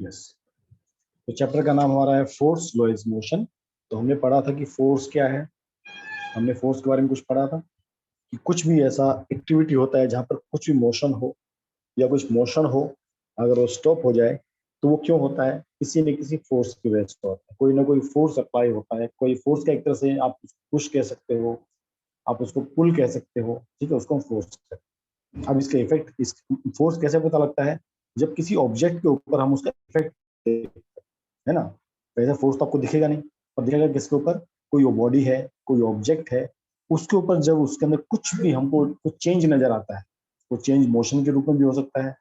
Yes, तो chapter का नाम हमारा है फोर्स लॉ इज मोशन। तो हमने पढ़ा था कि फोर्स क्या है, हमने फोर्स के बारे में कुछ पढ़ा था कि कुछ भी ऐसा एक्टिविटी होता है जहाँ पर कुछ भी मोशन हो या कुछ मोशन हो, अगर वो स्टॉप हो जाए तो वो क्यों होता है, किसी न किसी फोर्स की वजह से होता है। कोई ना कोई फोर्स अप्लाई होता है, कोई फोर्स का एक तरह से आप पुश कह सकते हो, आप उसको पुल कह सकते हो, ठीक है, उसको हम फोर्स कहते हैं। अब इसका इफेक्ट, इस फोर्स कैसे पता लगता है, जब किसी ऑब्जेक्ट के ऊपर हम उसका इफेक्ट, है ना, वैसे फोर्स तो आपको दिखेगा नहीं, और दिखेगा किसके ऊपर, कोई बॉडी है, कोई ऑब्जेक्ट है, उसके ऊपर जब उसके अंदर कुछ भी हमको कुछ चेंज नजर आता है, वो चेंज मोशन के रूप में भी हो सकता है,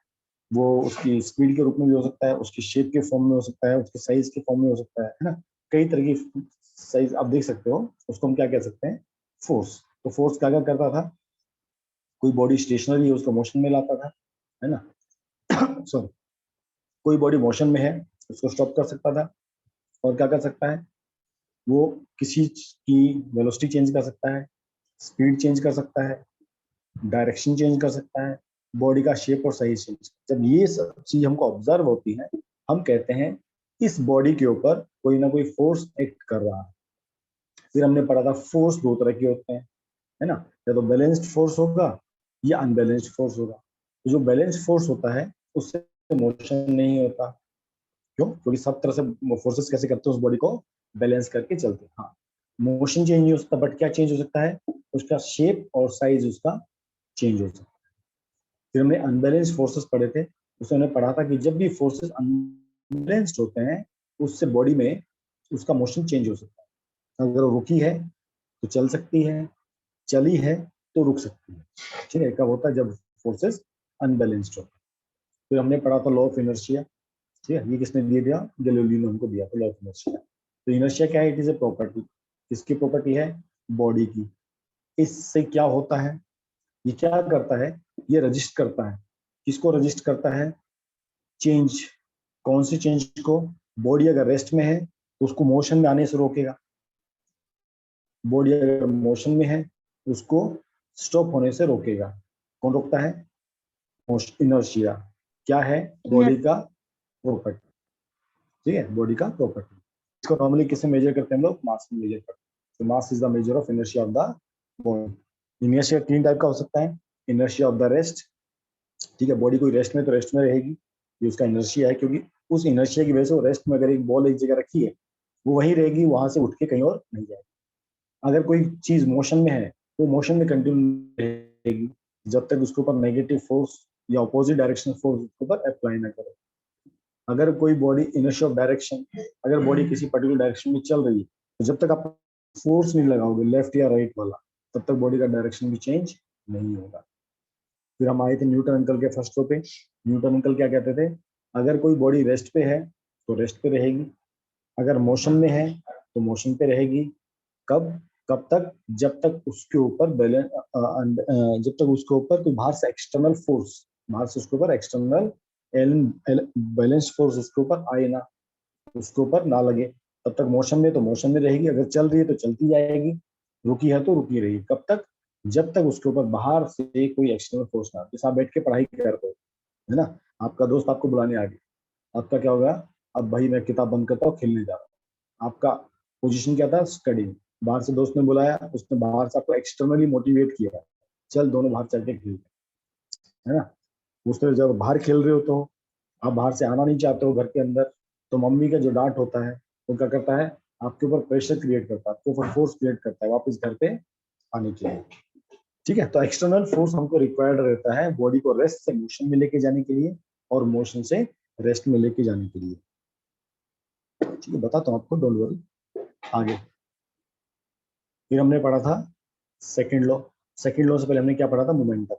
वो उसकी स्पीड के रूप में भी हो सकता है, उसकी शेप के फॉर्म में हो सकता है, उसके साइज के फॉर्म में हो सकता है ना, कई तरह की साइज आप देख सकते हो, उसको हम क्या कह सकते हैं, फोर्स। तो फोर्स क्या क्या करता था, कोई बॉडी स्टेशनरी है उसको मोशन में लाता था, है ना सॉरी, कोई बॉडी मोशन में है उसको स्टॉप कर सकता था, और क्या कर सकता है, वो किसी की वेलोसिटी चेंज कर सकता है, स्पीड चेंज कर सकता है, डायरेक्शन चेंज कर सकता है, बॉडी का शेप और साइज चेंज। जब ये सब चीज हमको ऑब्जर्व होती है, हम कहते हैं इस बॉडी के ऊपर कोई ना कोई फोर्स एक्ट कर रहा है। फिर हमने पढ़ा था फोर्स दो तरह के होते हैं, है ना, या तो बैलेंस्ड फोर्स होगा या अनबैलेंस्ड फोर्स होगा। तो जो बैलेंस्ड फोर्स होता है उससे मोशन नहीं होता, क्यों, क्योंकि सब तरह से फोर्सेस कैसे करते हैं उस बॉडी को बैलेंस करके चलते हैं। हाँ, मोशन चेंज नहीं हो सकता, बट क्या चेंज हो सकता है, उसका शेप और साइज उसका चेंज हो सकता है। फिर हमने अनबैलेंस्ड फोर्सेस पढ़े थे, उसमें हमने पढ़ा था कि जब भी फोर्सेस अनबैलेंस्ड होते हैं उससे बॉडी में उसका मोशन चेंज हो सकता है। अगर वो रुकी है तो चल सकती है, चली है तो रुक सकती है, ठीक है, कब होता है, जब फोर्सेस अनबैलेंस्ड होते हैं। फिर हमने पढ़ा था लॉ ऑफ इनर्शिया, ठीक है, ये किसने दिए दिया, गैलीलियो ने हमको दिया था लॉ ऑफ इनर्शिया। तो इनर्शिया क्या है, इट इज ए प्रॉपर्टी, किसकी प्रॉपर्टी है, बॉडी की। इससे क्या होता है, ये क्या करता है, ये रजिस्ट करता है, किसको रजिस्ट करता है, चेंज। कौन सी चेंज को, बॉडी अगर रेस्ट में है तो उसको मोशन में आने से रोकेगा, बॉडी अगर मोशन में है उसको स्टॉप होने से रोकेगा। कौन रोकता है, इनर्शिया। क्या है, बॉडी का प्रॉपर्टी, ठीक है, बॉडी का प्रॉपर्टी। इसको नॉर्मली किससे मेजर करते हैं हम लोग, मास में मेजर करते हैं। तो mass is the measure of inertia of the body. Inertia तीन टाइप का हो सकता है, इनर्शिया ऑफ द रेस्ट, ठीक है, बॉडी कोई रेस्ट में तो रेस्ट में रहेगी, ये उसका इनर्शिया है, क्योंकि उस इनर्शिया की वजह से वो रेस्ट में, अगर एक बॉल एक जगह रखी है वो वहीं रहेगी, वहां से उठ के कहीं और नहीं जाएगी। अगर कोई चीज मोशन में है वो मोशन में कंटिन्यू रहेगी जब तक उसके ऊपर नेगेटिव फोर्स या अपोजिट डायरेक्शन फोर्स उसके ऊपर अप्लाई ना करे। अगर कोई बॉडी इनर्शिया ऑफ डायरेक्शन, अगर बॉडी किसी पर्टिकुलर डायरेक्शन में चल रही है तो जब तक आप फोर्स नहीं लगाओगे लेफ्ट या राइट वाला, तब तक बॉडी का डायरेक्शन भी चेंज नहीं होगा। फिर हम आए थे न्यूटन अंकल के फर्स्ट लो पे। न्यूटन अंकल क्या कहते थे, अगर कोई बॉडी रेस्ट पे है तो रेस्ट पे रहेगी, अगर मोशन में है तो मोशन पे रहेगी। कब, कब तक, जब तक उसके ऊपर बैलेंस, जब तक उसके ऊपर कोई बाहर से एक्सटर्नल फोर्स, बाहर से उसके ऊपर एक्सटर्नल बैलेंस फोर्स उसके ऊपर आए ना, उसके ऊपर ना लगे, तब तक मोशन में तो मोशन में रहेगी, अगर चल रही है तो चलती जाएगी, रुकी है तो रुकी रहेगी। कब तक, जब तक उसके ऊपर बाहर से कोई एक्सटर्नल फोर्स ना, जैसे आप बैठ के पढ़ाई करते हो, है ना, आपका दोस्त आपको बुलाने आ गया, आपका क्या होगा, अब भाई मैं किताब बंद करता हूँ, खेलने जा रहा हूँ। आपका पोजीशन क्या था, स्टडी। बाहर से दोस्त ने बुलाया, उसने बाहर से आपको एक्सटर्नली मोटिवेट किया, चल दोनों बाहर चल के खेलते, है ना। उस तरह जब बाहर खेल रहे हो तो आप बाहर से आना नहीं चाहते हो घर के अंदर, तो मम्मी का जो डांट होता है वो क्या करता है, आपके ऊपर प्रेशर क्रिएट करता है, आपके ऊपर फोर्स क्रिएट करता है वापस घर पे आने के लिए, ठीक है। तो एक्सटर्नल फोर्स हमको रिक्वायर्ड रहता है बॉडी को रेस्ट से मोशन में लेके जाने के लिए और मोशन से रेस्ट में लेके जाने के लिए, ठीक है, बताता हूँ आपको, डोंट वरी। आगे फिर हमने पढ़ा था सेकंड लॉ। सेकंड लॉ से पहले हमने क्या पढ़ा था, मोमेंटम।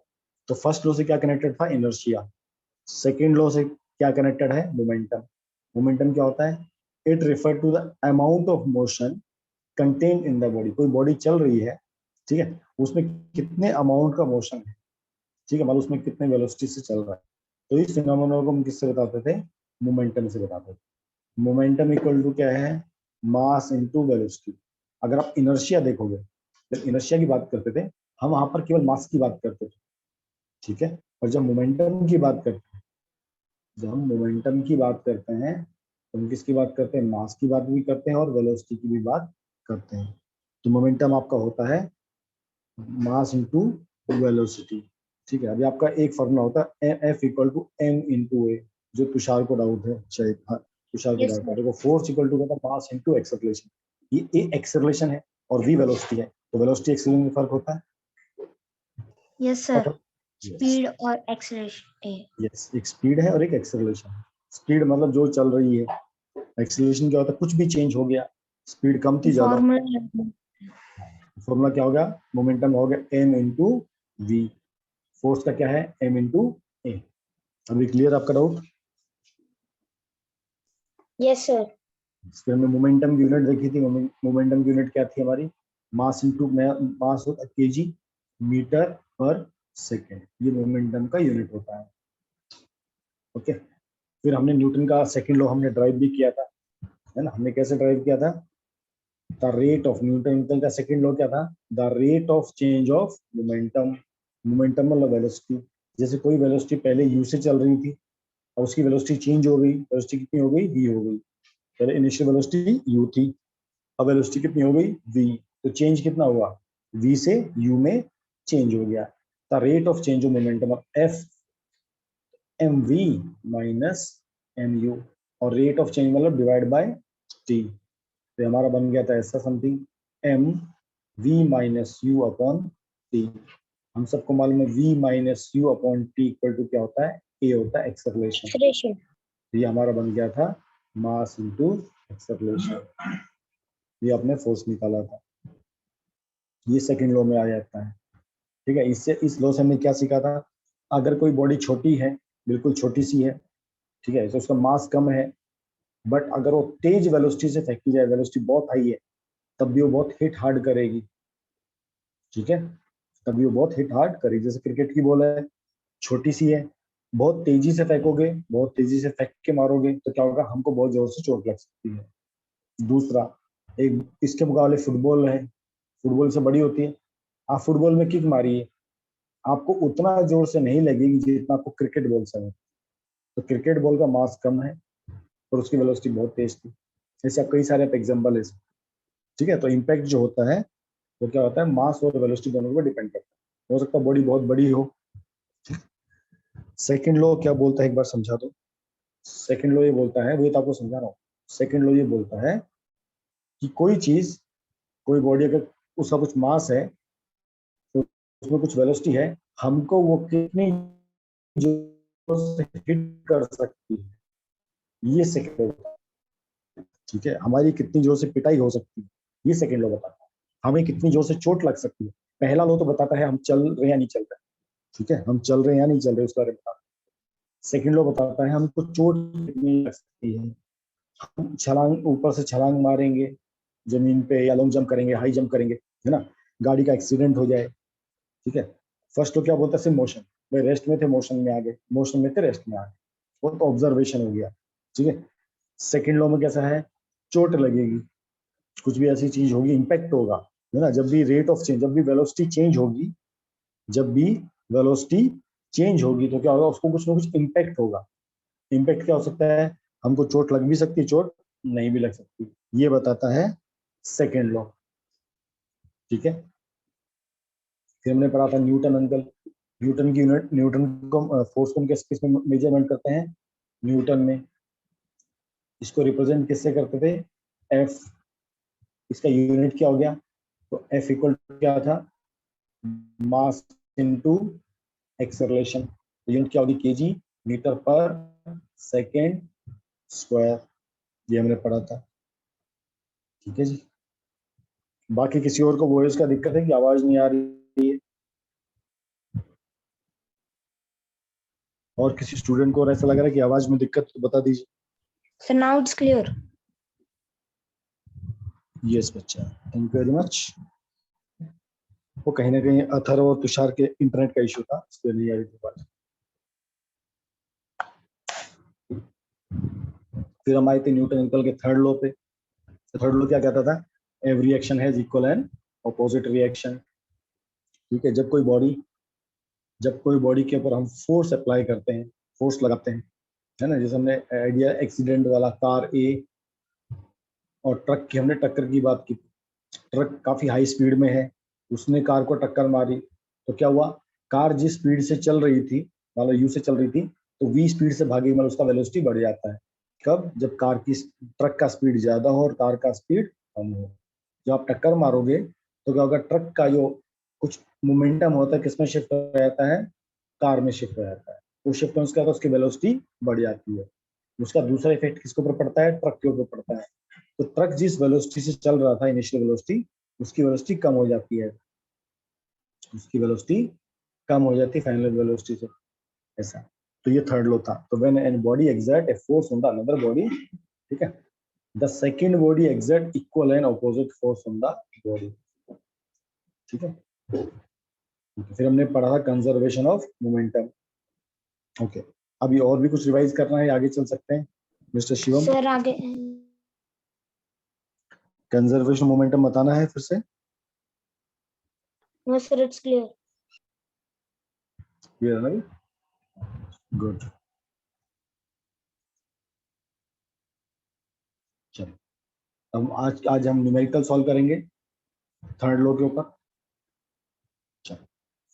तो फर्स्ट लॉ से क्या कनेक्टेड था, इनर्शिया। सेकंड लॉ से क्या कनेक्टेड है, मोमेंटम। मोमेंटम क्या होता है, it refer to the amount of motion contain in the body. कोई बॉडी चल रही है, ठीक है, उसमें कितने अमाउंट का मोशन है, ठीक है, मतलब उसमें कितने वेलोसिटी से चल रहा है। तो इस फिनोमेनन को हम किससे बताते थे, मोमेंटम से बताते थे। मोमेंटम इक्वल टू क्या है, मास इनटू वेलोसिटी। अगर आप इनर्शिया देखोगे, जब इनर्शिया की बात करते थे हम वहां पर केवल मास की बात करते थे, ठीक है, और जब मोमेंटम की बात करते हैं, जब हम मोमेंटम की बात करते हैं तो हम किसकी बात करते हैं, मास की बात भी करते हैं और वेलोसिटी की भी बात करते हैं। तो मोमेंटम आपका होता है मास इंटू वेलोसिटी। ठीक है, अभी आपका एक फॉर्मूला होता है F equal to M into A, जो तुषार को डाउट है शायद, हाँ तुषार को यस डाउट है। सर। देखो force equal to mass into acceleration, ये ए एक्सेलरेशन है और वी वेलोसिटी है, तो वेलोसिटी एक्सेलरेशन में फर्क होता है। यस सर, स्पीड और एक्सेलरेशन। यस, एक स्पीड है और एक एक्सेलरेशन है। स्पीड मतलब जो चल रही है, एक्सेलरेशन क्या होता है, कुछ भी चेंज हो गया, स्पीड कम थी ज्यादा, फॉर्मूला। फॉर्मूला क्या होगा, मोमेंटम हो गया एम इंटू वी, फोर्स का क्या है एम इंटू ए। अभी क्लियर आपका डाउट? Yes sir. फिर हमने मोमेंटम की यूनिट देखी थी, मोमेंटम की यूनिट क्या थी हमारी, मास इंटू मास होता है केजी मीटर पर सेकेंड, ये मोमेंटम का यूनिट होता है। ओके, फिर हमने न्यूटन का सेकंड लॉ हमने ड्राइव भी किया था, है ना, हमने कैसे ड्राइव किया था, द रेट ऑफ न्यूटन का सेकंड लॉ क्या था, the rate of change of momentum. Momentum मतलब वेलोसिटी, जैसे कोई वेलोसिटी पहले यू से चल रही थी और उसकी वेलोसिटी चेंज हो गई, वेलोसिटी कितनी हो गई, वी हो गई। पहले इनिशियल वेलोसिटी यू थी, अब वेलोसिटी कितनी हो गई, वी, तो चेंज कितना हुआ, वी से यू में चेंज हो गया। The rate of change of momentum F M V minus M U, और रेट ऑफ चेंज मतलब डिवाइड बाय टी, तो हमारा बन गया था ऐसा something M V minus U upon T. हम सबको मालूम है V minus U upon T equal to क्या होता है, ए होता है एक्सेलरेशन। एक्सेलरेशन। ये हमारा बन गया था मास इंटू एक्सेलरेशन, ये आपने फोर्स निकाला था, ये सेकंड लॉ में आ जाता है। ठीक है, इससे इस लॉ से हमने क्या सीखा था, अगर कोई बॉडी छोटी है, बिल्कुल छोटी सी है, ठीक है, तो उसका मास कम है, बट अगर वो तेज वेलोसिटी से फेंकी जाए, वेलोसिटी बहुत हाई है, तब भी वो बहुत हिट हार्ड करेगी। ठीक है, तभी वो बहुत हिट हार्ड करेगी। जैसे क्रिकेट की बॉल है, छोटी सी है, बहुत तेजी से फेंकोगे, बहुत तेजी से फेंक के मारोगे तो क्या होगा, हमको बहुत जोर से चोट लग सकती है। दूसरा, एक इसके मुकाबले फुटबॉल है, फुटबॉल से बड़ी होती है, आप फुटबॉल में किक मारिए, आपको उतना जोर से नहीं लगेगी जितना आपको क्रिकेट बॉल से है। तो क्रिकेट बॉल का मास कम है और उसकी वेलोसिटी बहुत तेज थी। ऐसे कई सारे एग्जाम्पल है। ठीक है, तो इम्पैक्ट जो होता है वो क्या होता है, मास और वेलोसिटी दोनों पर डिपेंड करता है। हो सकता है बॉडी बहुत बड़ी हो। सेकंड लॉ क्या बोलता है, एक बार समझा दो। सेकंड लॉ ये बोलता है, वही तो आपको समझा रहा हूँ। सेकंड लॉ ये बोलता है कि कोई चीज, कोई बॉडी अगर उसका कुछ मास है तो उसमें कुछ वेलोसिटी है, हमको वो कितनी जोर से हिट कर सकती है, ये सेकंड लॉ। ठीक है, हमारी कितनी जोर से पिटाई हो सकती है, ये सेकंड लॉ बताता है। हमें कितनी जोर से चोट लग सकती है, पहला लॉ तो बताता है हम चल रहे हैं या नहीं चल रहे। ठीक है, हम चल रहे हैं या नहीं चल रहे उसके बारे में बताता है। सेकंड लॉ बताता है हमको चोट कितनी लग सकती है, हम छलांग ऊपर से छलांग मारेंगे जमीन पे, या लॉन्ग जंप करेंगे, हाई जंप करेंगे, है ना, गाड़ी का एक्सीडेंट हो जाए। ठीक है, फर्स्ट तो क्या बोलता है, सिर्फ मोशन, भाई रेस्ट में थे मोशन में आ गए, मोशन में थे रेस्ट में आ गए, वो तो ऑब्जर्वेशन हो गया। ठीक है, सेकेंड लॉ में कैसा है, चोट लगेगी, कुछ भी ऐसी चीज होगी, इम्पैक्ट होगा, है ना, जब भी रेट ऑफ चेंज, जब भी वेलोसिटी चेंज होगी, जब भी वेलोसिटी चेंज होगी तो क्या होगा, उसको कुछ ना कुछ इम्पैक्ट होगा। इम्पैक्ट क्या हो सकता है, हमको चोट लग भी सकती है, चोट नहीं भी लग सकती, ये बताता है सेकेंड लॉ। ठीक है, फिर हमने पढ़ा था न्यूटन अंकल, न्यूटन की यूनिट, न्यूटन को फोर्स को हम किस किस में मेजरमेंट करते हैं, न्यूटन में। इसको रिप्रेजेंट किससे करते थे, एफ, इसका यूनिट क्या हो गया, तो एफ इक्वल क्या था, मास इनटू एक्सेलरेशन, यूनिट क्या होगी, KG metre per second square, ये हमने पढ़ा था। ठीक है जी, बाकी किसी और को वॉइस का दिक्कत है कि आवाज नहीं आ रही है, और किसी स्टूडेंट को और ऐसा लग रहा है कि आवाज में दिक्कत, तो बता दीजिए। Sir now it's clear. Yes बच्चा, थैंक यू वेरी मच। वो कहीं ना कहीं अथर और तुषार के इंटरनेट का इशू था, इसके लिए आई थी बात। फिर हम आए थे न्यूटन अंकल के थर्ड लॉ पे। थर्ड लॉ क्या कहता था, every reaction has equal and opposite reaction. ठीक है, जब कोई बॉडी के ऊपर हम फोर्स अप्लाई करते हैं, फोर्स लगाते हैं, है ना, जैसे हमने आइडिया एक्सीडेंट वाला, कार ए और ट्रक की हमने टक्कर की बात की। ट्रक काफी हाई स्पीड में है, उसने कार को टक्कर मारी, तो क्या हुआ, कार जिस स्पीड से चल रही थी, मान लो यू से चल रही थी, तो वी स्पीड से भागेगी, मतलब उसका वेलोसिटी बढ़ जाता है। कब? जब ट्रक का स्पीड ज्यादा हो और कार का स्पीड कम हो। जब आप टक्कर मारोगे तो क्या होगा, ट्रक का जो कुछ मोमेंटम होता है किसमें शिफ्ट हो जाता है, कार में शिफ्ट हो जाता है। वो शिफ्ट होने से उसकी वेलोसिटी बढ़ जाती है। उसका दूसरा इफेक्ट किसके ऊपर पड़ता है, ट्रक के ऊपर पड़ता है। तो ट्रक जिस वेलोसिटी से चल रहा था, इनिशियल वेलोसिटी, उसकी वेलोसिटी कम हो जाती है, उसकी वेलोसिटी कम हो जाती है फाइनल वेलोसिटी से, ऐसा। तो ये थर्ड लॉ था। तो when an body exert a force on the another body, ठीक है, the second body exert equal and opposite force on the body, ठीक है। फिर हमने पढ़ा था कंजर्वेशन ऑफ मोमेंटम। ओके, अभी और भी कुछ रिवाइज करना है, आगे चल सकते हैं मिस्टर शिवम। सर आगे कंजर्वेशन मोमेंटम बताना है फिर से। No sir, it's clear. Clear है ना? गुड। चलो, अब आज हम न्यूमेरिकल सॉल्व करेंगे थर्ड लॉ के ऊपर। चलो,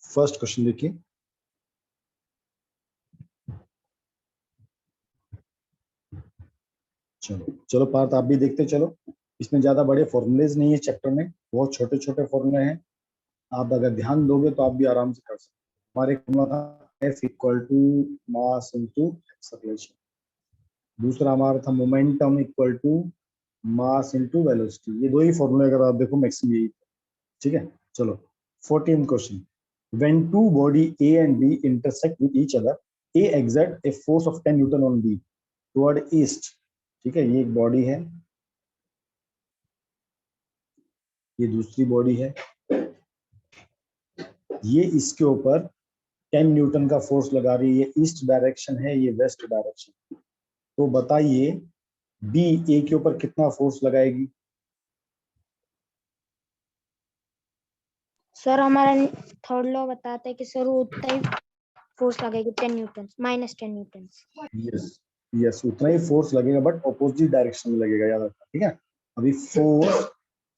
फर्स्ट क्वेश्चन देखिए। चलो चलो पार्थ, आप भी देखते चलो। इसमें ज्यादा बड़े फॉर्मूलेज नहीं है चैप्टर में, बहुत छोटे छोटे फॉर्मूले हैं। आप अगर ध्यान दोगे तो आप भी आराम से कर सकते हो। हमारे फॉर्मूला था F equal to mass into acceleration. दूसरा हमारा था momentum equal to mass into velocity. ये दो ही फॉर्मूले अगर आप देखो मैक्सिमम यही, ठीक है। चलो 14th question. When two body A and B intersect with each other, A exert a force of 10 Newton on B toward east, ठीक है। ये एक बॉडी है, ये दूसरी बॉडी है, ये इसके ऊपर 10 न्यूटन का फोर्स लगा रही है। ये ईस्ट डायरेक्शन है, ये वेस्ट डायरेक्शन। तो बताइए बी ए के ऊपर कितना फोर्स लगाएगी। सर हमारा थर्ड लॉ बताता है कि सर वो उतना ही फोर्स लगेगा, 10 Newton minus 10 Newton. Yes yes, उतना ही फोर्स लगेगा बट ऑपोजिट डायरेक्शन में लगेगा, याद रखना, ठीक है। अभी फोर्स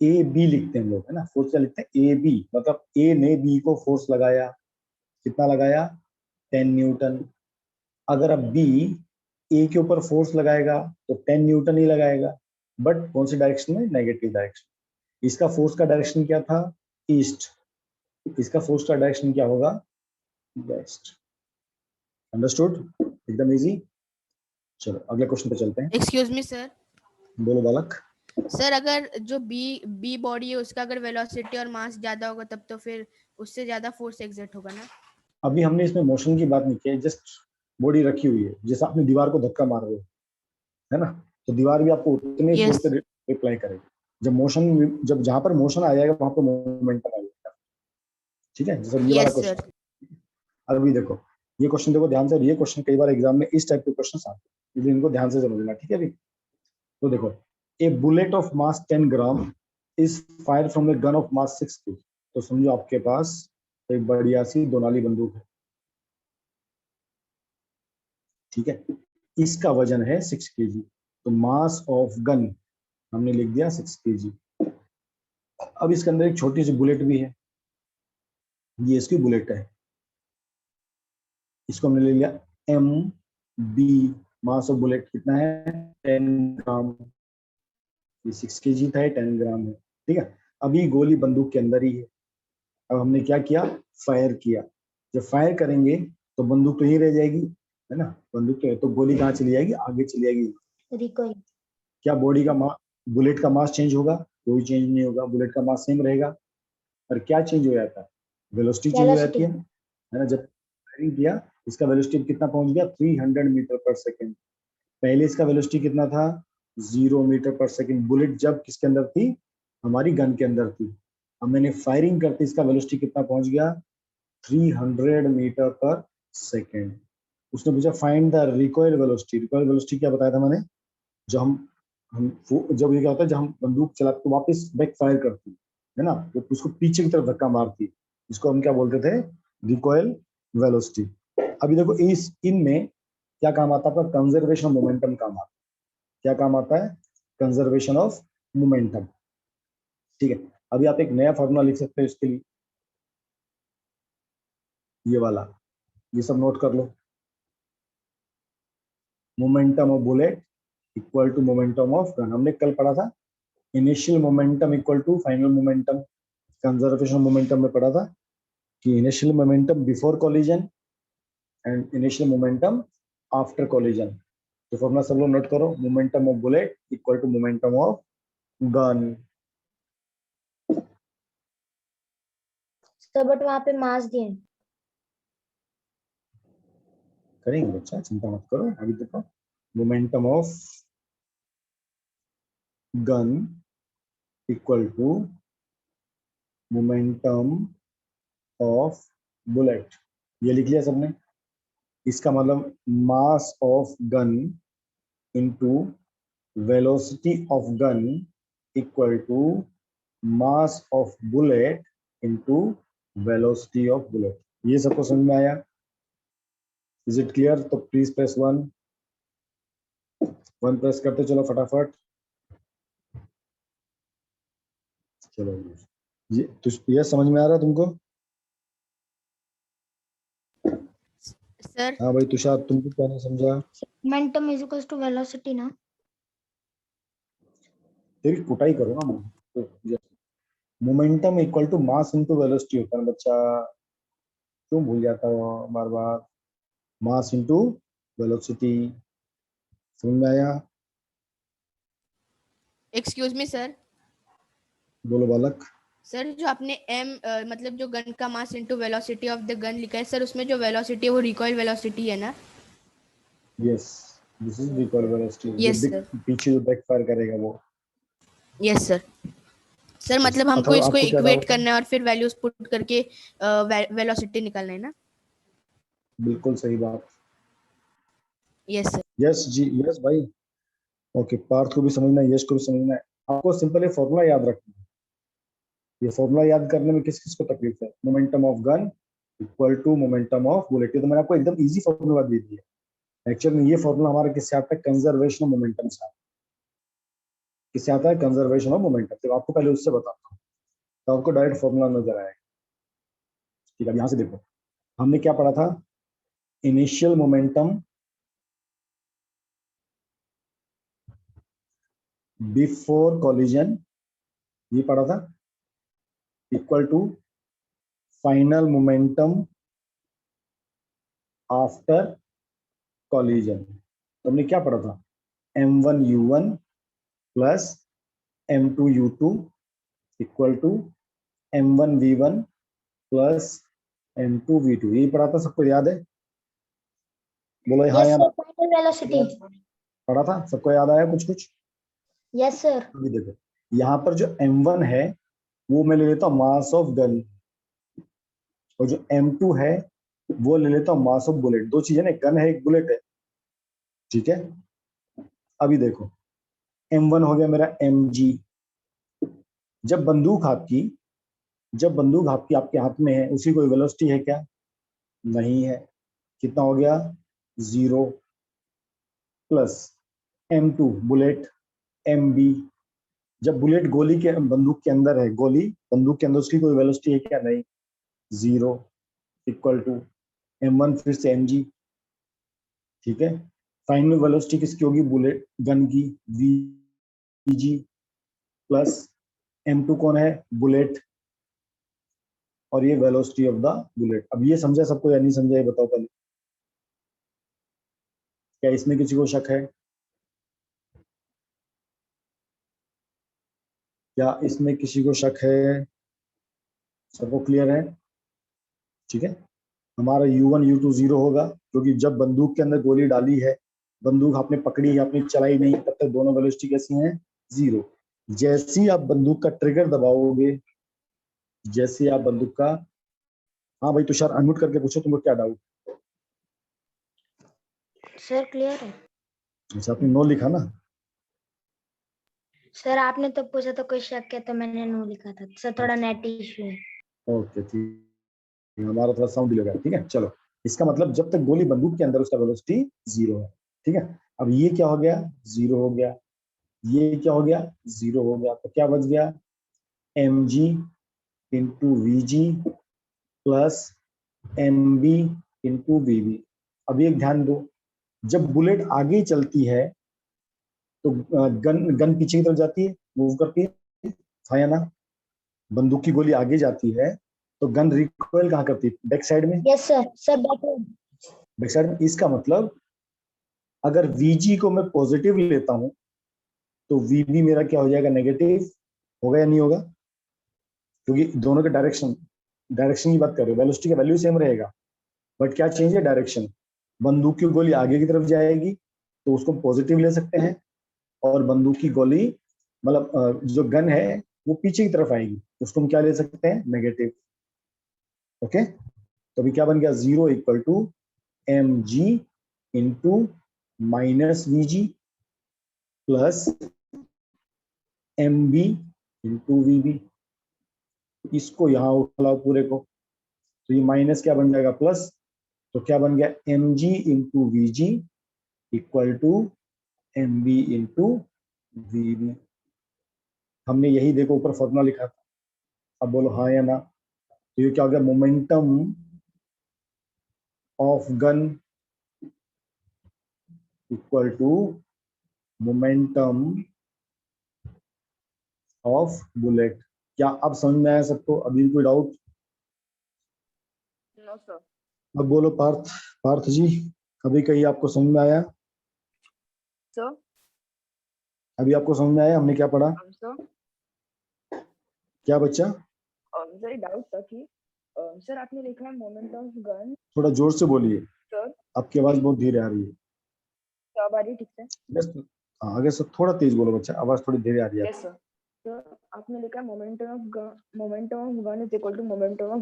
ए बी लिखते हैं हम लोग, है ना। फोर्स क्या लिखते हैं, ए बी, मतलब ए ने बी को फोर्स लगाया, कितना लगाया, 10 न्यूटन। अगर अब बी ए के ऊपर फोर्स लगाएगा तो 10 न्यूटन ही लगाएगा, बट कौन सी डायरेक्शन में, नेगेटिव डायरेक्शन। इसका फोर्स का डायरेक्शन क्या था, ईस्ट। इसका फोर्स का डायरेक्शन क्या होगा, वेस्ट। अंडरस्टूड, एकदम इजी। चलो अगले क्वेश्चन पे चलते हैं। Excuse me sir. बोलो बालक। सर अगर जो बी बॉडी है उसका अगर वेलोसिटी और मास ज्यादा होगा तब तो फिर उससे ज्यादा फोर्स एक्सर्ट होगा ना। अभी हमने इसमें मोशन की बात नहीं की है, जस्ट बॉडी रखी हुई है। जैसे आपने दीवार को धक्का मार रहे हो, है ना, तो दीवार भी आपको उतने फोर्स से रिप्लाई करेगी। जब मोशन, जब जहां पर मोशन आ जाएगा वहां पर मोमेंटम आ जाएगा, ठीक है। जैसे ये वाला क्वेश्चन, अभी देखो ये क्वेश्चन देखो ध्यान से। ये क्वेश्चन कई बार एग्जाम में इस टाइप के क्वेश्चन आते हैं, इसलिए इनको ध्यान से समझना, ठीक है। अभी तो देखो, a bullet of mass 10 gram is fire from a gun of mass 6 kg। तो समझो आपके पास एक बढ़िया सी दोनाली बंदूक है, ठीक है। इसका वजन है 6 kg। तो मास ऑफ गन हमने लिख दिया 6 kg। अब इसके अंदर एक छोटी सी बुलेट भी है, ये इसकी बुलेट है। इसको हमने ले लिया M B. Mass of bullet कितना है, 10 ग्राम। ये 6 kg था, 10 ग्राम है, ठीक है। अभी गोली बंदूक के अंदर ही है। अब हमने क्या किया, फायर किया। जब फायर करेंगे तो बंदूक तो यहीं रह जाएगी, है ना। बंदूक तो गोली कहाँ चली जाएगी, आगे चली जाएगी। रिकॉइल। क्या बॉडी का बुलेट का मास चेंज होगा, कोई चेंज नहीं होगा, बुलेट का मास सेम रहेगा। पर क्या चेंज हो जाता है, वेलोसिटी चेंज हो जाती है ना। जब फायरिंग किया, इसका वेलोसिटी कितना पहुंच गया, 300 मीटर पर सेकेंड। पहले इसका वेलोसिटी कितना था, 0 मीटर पर सेकेंड। बुलेट जब किसके अंदर थी, हमारी गन के अंदर थी। अब मैंने फायरिंग करते इसका वेलोसिटी कितना पहुंच गया, 300 मीटर पर सेकेंड। उसने पूछा find the recoil velocity. Recoil velocity क्या बताया था मैंने, जो हम जब ये क्या होता है, जब हम बंदूक चलाते तो वापस बैक फायर करती है ना, तो उसको पीछे की तरफ धक्का मारती, इसको हम क्या बोलते थे, रिकॉइल वेलोसिटी। अभी देखो इस इनमें क्या काम आता है आपका? कंजर्वेशन ऑफ मोमेंटम काम आता है। क्या काम आता है? Conservation of momentum. ठीक है, अभी आप एक नया फॉर्मूला लिख सकते हैं इसके लिए, ये वाला, ये सब नोट कर लो। Momentum of bullet equal to momentum of gun. हमने कल पढ़ा था initial momentum equal to final momentum. Conservation momentum में पढ़ा था कि initial momentum before collision and initial momentum after collision. तो फॉर्मूला सब लोग नोट करो, momentum of bullet equal to momentum of gun. Sir but वहां पे मास दिए। करेंगे बच्चा, चिंता मत करो। अभी देखो, momentum of gun equal to momentum of bullet, ये लिख लिया सबने। इसका मतलब mass of gun into velocity of gun equal to mass of bullet into velocity of bullet. ये सबको समझ में आया? Is it clear? तो प्लीज प्रेस 1 प्रेस करते चलो फटाफट। चलो ये समझ में आ रहा है तुमको? सर हाँ भाई तुषार, तुमको क्या नहीं समझा? Momentum is equals to velocity ना। तेरी कुटाई करो ना मैं तो। Momentum equal to mass into velocity होता है बच्चा, क्यों भूल जाता हो बार बार? मास इनटू वेलोसिटी, समझ में आया? Excuse me sir. बोलो बालक। सर जो आपने मतलब जो गन का मास into velocity of the gun लिखा है सर, उसमें जो वेलोसिटी है वो रिकॉइल वेलोसिटी है ना? Yes, this is recoil velocity. जो यस सर। पीछे जो बैक फायर करेगा वो। Yes sir. सर मतलब हमको अथवा इसको आपको क्या इक्वेट डाउट है? करना है और फिर वैल्यूज पुट करके वेलोसिटी निकालना है ना? बिल्कुल सही बात। Yes sir. यस जी, यस भाई। ओके, पार्थ को भी समझना है, यश को भी समझना है। आपको सिंपल ये फॉर्मूला याद रखना है। ये फॉर्मूला याद करने में किस किस को तकलीफ है? Momentum of gun equal to momentum of bullet. तो मैंने आपको एकदम इजी फॉर्मूला दे दिया। एक्चुअली में ये फॉर्मूला हमारा किससे आता है? कंजर्वेशन ऑफ मोमेंटम से आता है। किससे आता है? Conservation of momentum. तो आपको पहले उससे बताता हूँ, तो आपको डायरेक्ट फॉर्मूला नजर आएगा। ठीक है, अब यहाँ से देखो, हमने क्या पढ़ा था? इनिशियल मोमेंटम बिफोर कॉलिजन, ये पढ़ा था, equal to final momentum after collision. तो हमने क्या पढ़ा था? m1u1 plus m2u2 equal to m1v1 plus m2v2। यही पढ़ा था, सबको याद है? बोलो हाँ यस या सर, ना। Final velocity. पढ़ा था, सबको याद आया कुछ कुछ? Yes sir. अभी देखो, यहाँ पर जो m1 है वो मैं ले लेता हूँ मास ऑफ गन, और जो m2 है वो ले लेता हूँ मास ऑफ बुलेट। दो चीजें ना, एक गन है एक बुलेट है। ठीक है, अभी देखो, m1 हो गया मेरा mg। जब बंदूक आपकी आपके हाथ में है, उसकी कोई वेलोसिटी है क्या? नहीं है। कितना हो गया? 0 प्लस m2 बुलेट mb। जब बुलेट गोली के बंदूक के अंदर है, गोली बंदूक के अंदर, उसकी कोई वेलोसिटी है क्या? नहीं। 0 इक्वल टू m1 फिर से mg। ठीक है, फाइनल वेलोसिटी किसकी होगी? बुलेट गन की, vg प्लस m2 कौन है? बुलेट, और ये वेलोसिटी ऑफ द बुलेट। अब ये समझा सबको या नहीं समझा, ये बताओ पहले। क्या इसमें किसी को शक है? क्या इसमें किसी को शक है? सबको क्लियर है? ठीक है, हमारा u1 u2 0 होगा, क्योंकि जब बंदूक के अंदर गोली डाली है, बंदूक आपने पकड़ी है, आपने चलाई नहीं, तब तक दोनों वेलोसिटी कैसी हैं? 0। जैसे ही आप बंदूक का ट्रिगर दबाओगे, जैसे ही आप बंदूक का, हाँ भाई तुषार अनम्यूट करके पूछो, तुमको क्या डाउट? सर क्लियर है। अच्छा, आपने नो लिखा ना? सर आपने तो पूछा तो कोई शक है, तो मैंने नो लिखा था सर, थोड़ा नेट इश्यू है। ओके ठीक है, हमारा थोड़ा साउंड डिले हो गया। ठीक है, चलो इसका मतलब जब तक गोली बंदूक के अंदर उसका वेलोसिटी 0 है, ठीक है। अब ये क्या हो गया, 0 हो गया, ये क्या हो गया, 0 हो गया, तो क्या बच गया, mg into V G plus M B into V B. अब एक ध्यान दो, जब बुलेट आगे चलती है तो गन गन पीछे की तरफ जाती है, मूव करती है, हाँ या ना। बंदूक की गोली आगे जाती है तो गन रिकॉइल कहाँ करती है, बैक साइड में। यस सर बैक साइड में। इसका मतलब अगर वीजी को मैं पॉजिटिव लेता हूं तो वीबी मेरा क्या हो जाएगा, नेगेटिव होगा या नहीं होगा, क्योंकि दोनों के डायरेक्शन की बात कर रहे हो, वेलोसिटी का वैल्यू सेम रहेगा बट क्या चेंज है, डायरेक्शन। बंदूक की गोली आगे की तरफ जाएगी तो उसको पॉजिटिव ले सकते हैं, और बंदूक की गोली मतलब जो गन है वो पीछे की तरफ आएगी, उसको हम क्या ले सकते हैं, नेगेटिव। ओके, तो अभी क्या बन गया, 0 equal to M G into minus V G plus M B into V B. इसको यहाँ उठाओ पूरे को, तो ये माइनस क्या बन जाएगा, प्लस। तो क्या बन गया, M G into V G equal to M B into V B. हमने यही देखो ऊपर फॉर्मूला लिखा था, अब बोलो हाँ या ना। तो ये क्या हो गया, momentum of gun equal to momentum of bullet. क्या अब समझ में आया सबको, अभी कोई डाउट। No sir. अब बोलो पार्थ, पार्थ जी अभी कहीं आपको समझ में आया, सर अभी आपको समझ में आया हमने क्या पढ़ा, सर क्या बच्चा। सर एक डाउट था कि सर आपने लिखा है मोमेंट ऑफ गन। थोड़ा जोर से बोलिए, सर आपकी आवाज बहुत धीरे आ रही है। क्या आ रही है ठीक से? बस हाँ, आगे से थोड़ा तेज बोलो बच्चा, आवाज थोड़ी धीरे आ रही है। Yes sir. सर आपने लिखा है momentum of gun is equal to momentum of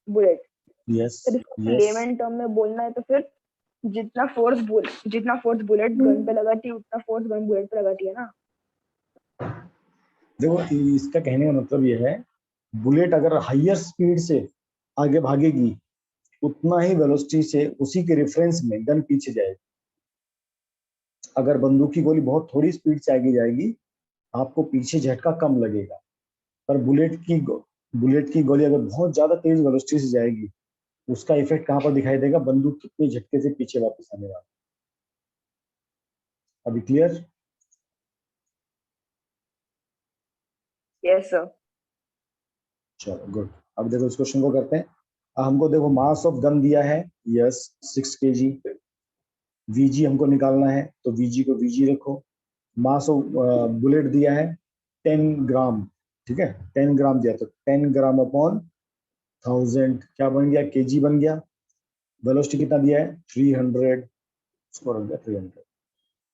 bullet. Yes sir इसको यस, लेमन टर्म में बोलना है तो फिर जितना फोर्स बुलेट गन पे लगाती है उतना फोर्स गन बुलेट पे लगाती है ना। देखो इसका कहने का मतलब ये है, बुलेट अगर हाईयर स्पीड से आगे भागेगी उतना ही वेलोसिटी से उसी के रेफरेंस में गन पीछे जाएगी। अगर बंदूक की गोली बहुत थोड़ी स्पीड से आगे जाएगी आपको पीछे झटका कम लगेगा, पर बुलेट की गोली अगर बहुत ज्यादा तेज वेलोसिटी से जाएगी उसका इफेक्ट कहाँ पर दिखाई देगा, बंदूक कितने झटके से पीछे वापस आने वाला। अभी क्लियर। Yes sir. चलो गुड। अब देखो इस क्वेश्चन को करते हैं। हमको देखो मास ऑफ गन दिया है, यस 6 kg। वीजी हमको निकालना है तो वीजी को वीजी रखो। मास ऑफ बुलेट दिया है 10 ग्राम, ठीक है 10 ग्राम दिया, तो 10 ग्राम अपॉन 1000 क्या बन गया, केजी बन गया। वेलोसिटी कितना दिया है, 300, स्कोर हो गया 300।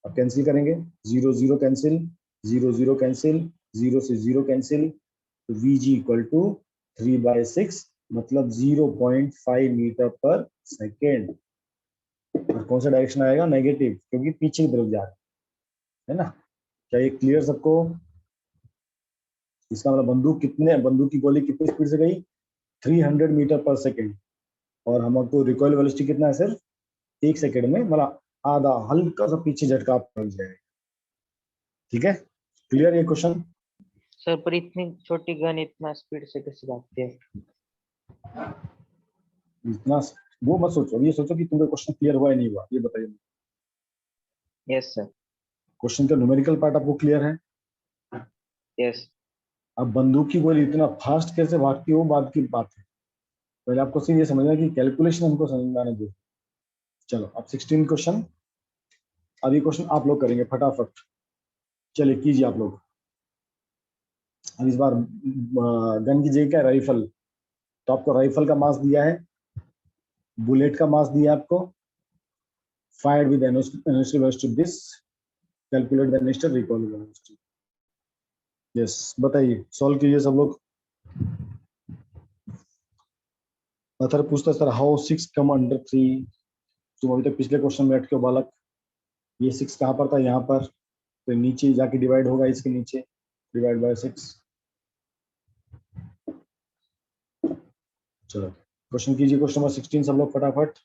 अब कैंसिल करेंगे, 0 0 कैंसिल, 0 0 कैंसिल, 0 से 0 कैंसिल, तो वीजी इक्वल टू 3/6 मतलब 0.5 मीटर पर सेकेंड। और कौन सा डायरेक्शन आएगा, नेगेटिव, क्योंकि पीछे की तरफ जा रहा है ना। क्या ये क्लियर सबको। इसका मतलब बंदूक की गोली कितनी स्पीड से गई, 300 मीटर पर सेकेंड, और हमको रिकॉइल वेलोसिटी कितना है, सिर्फ 1 सेकेंड में, मतलब आधा, हल्का सा पीछे झटका आपको लग जाएगा। ठीक है, क्लियर ये क्वेश्चन। सर पर इतनी छोटी गन इतना स्पीड से कैसे भागती है? इतना वो मत सोचो, अब ये सोचो कि तुमको क्वेश्चन क्लियर हुआ या नहीं हुआ, ये बताइए। Yes sir. क्वेश्चन का न्यूमेरिकल पार्ट आपको क्लियर है। यस। अब बंदूक की गोली इतना फास्ट कैसे भागती है वो बात की बात है, पहले आपको सिर्फ ये समझना कि कैलकुलेशन हमको समझ में आने दो। चलो अब 16 क्वेश्चन, अभी क्वेश्चन आप लोग करेंगे फटाफट, चलिए कीजिए आप लोग। अब इस बार गन की जगह क्या, राइफल, तो आपको राइफल का मास दिया है, बुलेट का मास दिया है आपको, fired with initial velocity this, calculate the initial recoil velocity. Yes बताइए, सॉल्व कीजिए सब लोग। सर पूछता सर हाउ 6 कम अंडर 3। तुम अभी तक पिछले क्वेश्चन में अटके हो बालक, ये 6 कहाँ पर था, यहाँ पर, तो नीचे जाके डिवाइड होगा, इसके नीचे डिवाइड बाय 6। चलो क्वेश्चन कीजिए, क्वेश्चन नंबर 16 सब लोग फटाफट।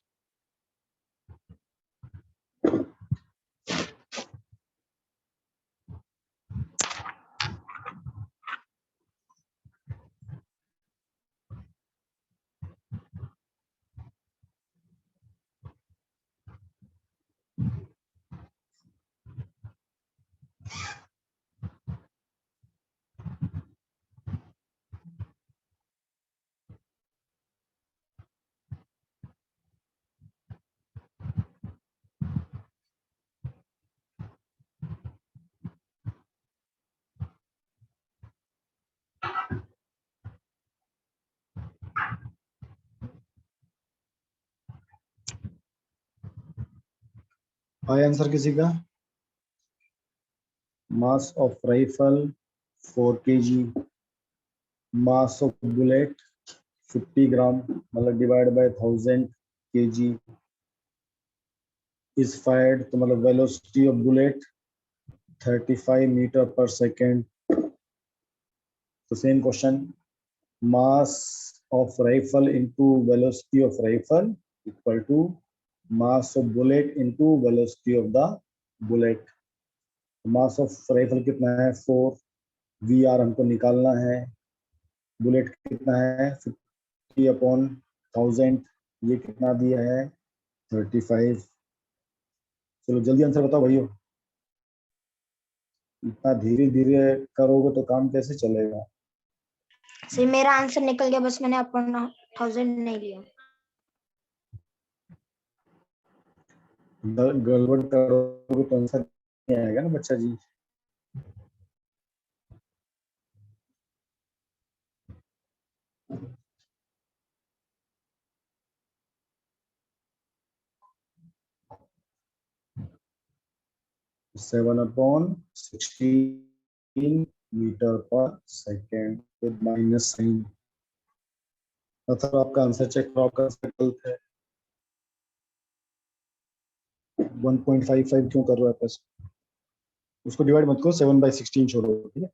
आया आंसर किसी का? Mass of rifle 4 kg, mass of bullet 50 gram, मतलब divide by 1000 kg is fired, तो मतलब velocity of bullet 35 metre per second. तो same question, mass of rifle into velocity of rifle equal to mass of bullet into velocity of the bullet. Mass of rifle कितना है 4, we are हमको निकालना है, bullet कितना है 50 upon 1000, ये कितना दिया है 35। चलो जल्दी आंसर बताओ भाइयों, इतना धीरे धीरे करोगे तो काम कैसे चलेगा? सर मेरा आंसर निकल गया, बस मैंने अपना 1000 नहीं लिया। गड़बड़ करोगे तो आंसर नहीं आएगा ना बच्चा जी। Seven upon 16 metre per second with minus sign. मतलब आपका आंसर चेक करो, आपका आंसर गलत है। 1.55 क्यों कर रहा है प्लस? उसको डिवाइड मत करो, 7/16 छोड़ो, ठीक है।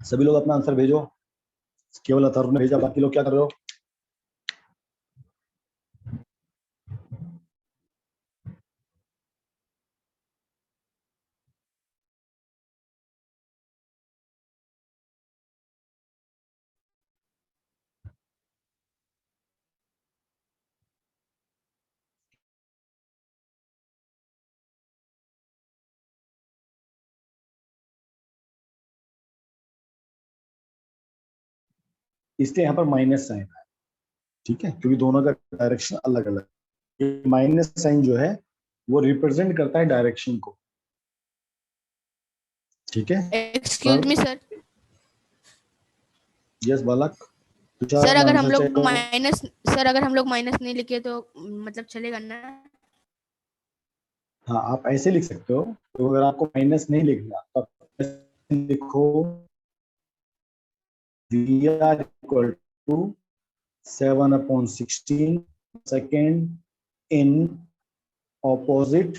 सभी लोग अपना आंसर भेजो, केवल अथर्व ने भेजा, बाकी लोग क्या कर रहे हो? इसलिए यहाँ पर माइनस साइन है, ठीक है, क्योंकि दोनों का डायरेक्शन अलग अलग। ये माइनस साइन जो है वो रिप्रेजेंट करता है डायरेक्शन को, ठीक है। Excuse me sir. यस बालक, तुषार सर अपना अगर हम आंसर लोग चेक करो। माइनस सर अगर हम लोग माइनस नहीं लिखे तो मतलब चलेगा ना? हाँ आप ऐसे लिख सकते हो, तो अगर आपको माइनस नहीं लिखना तो आप ऐसे लिखो V R equal to 7/16 second in opposite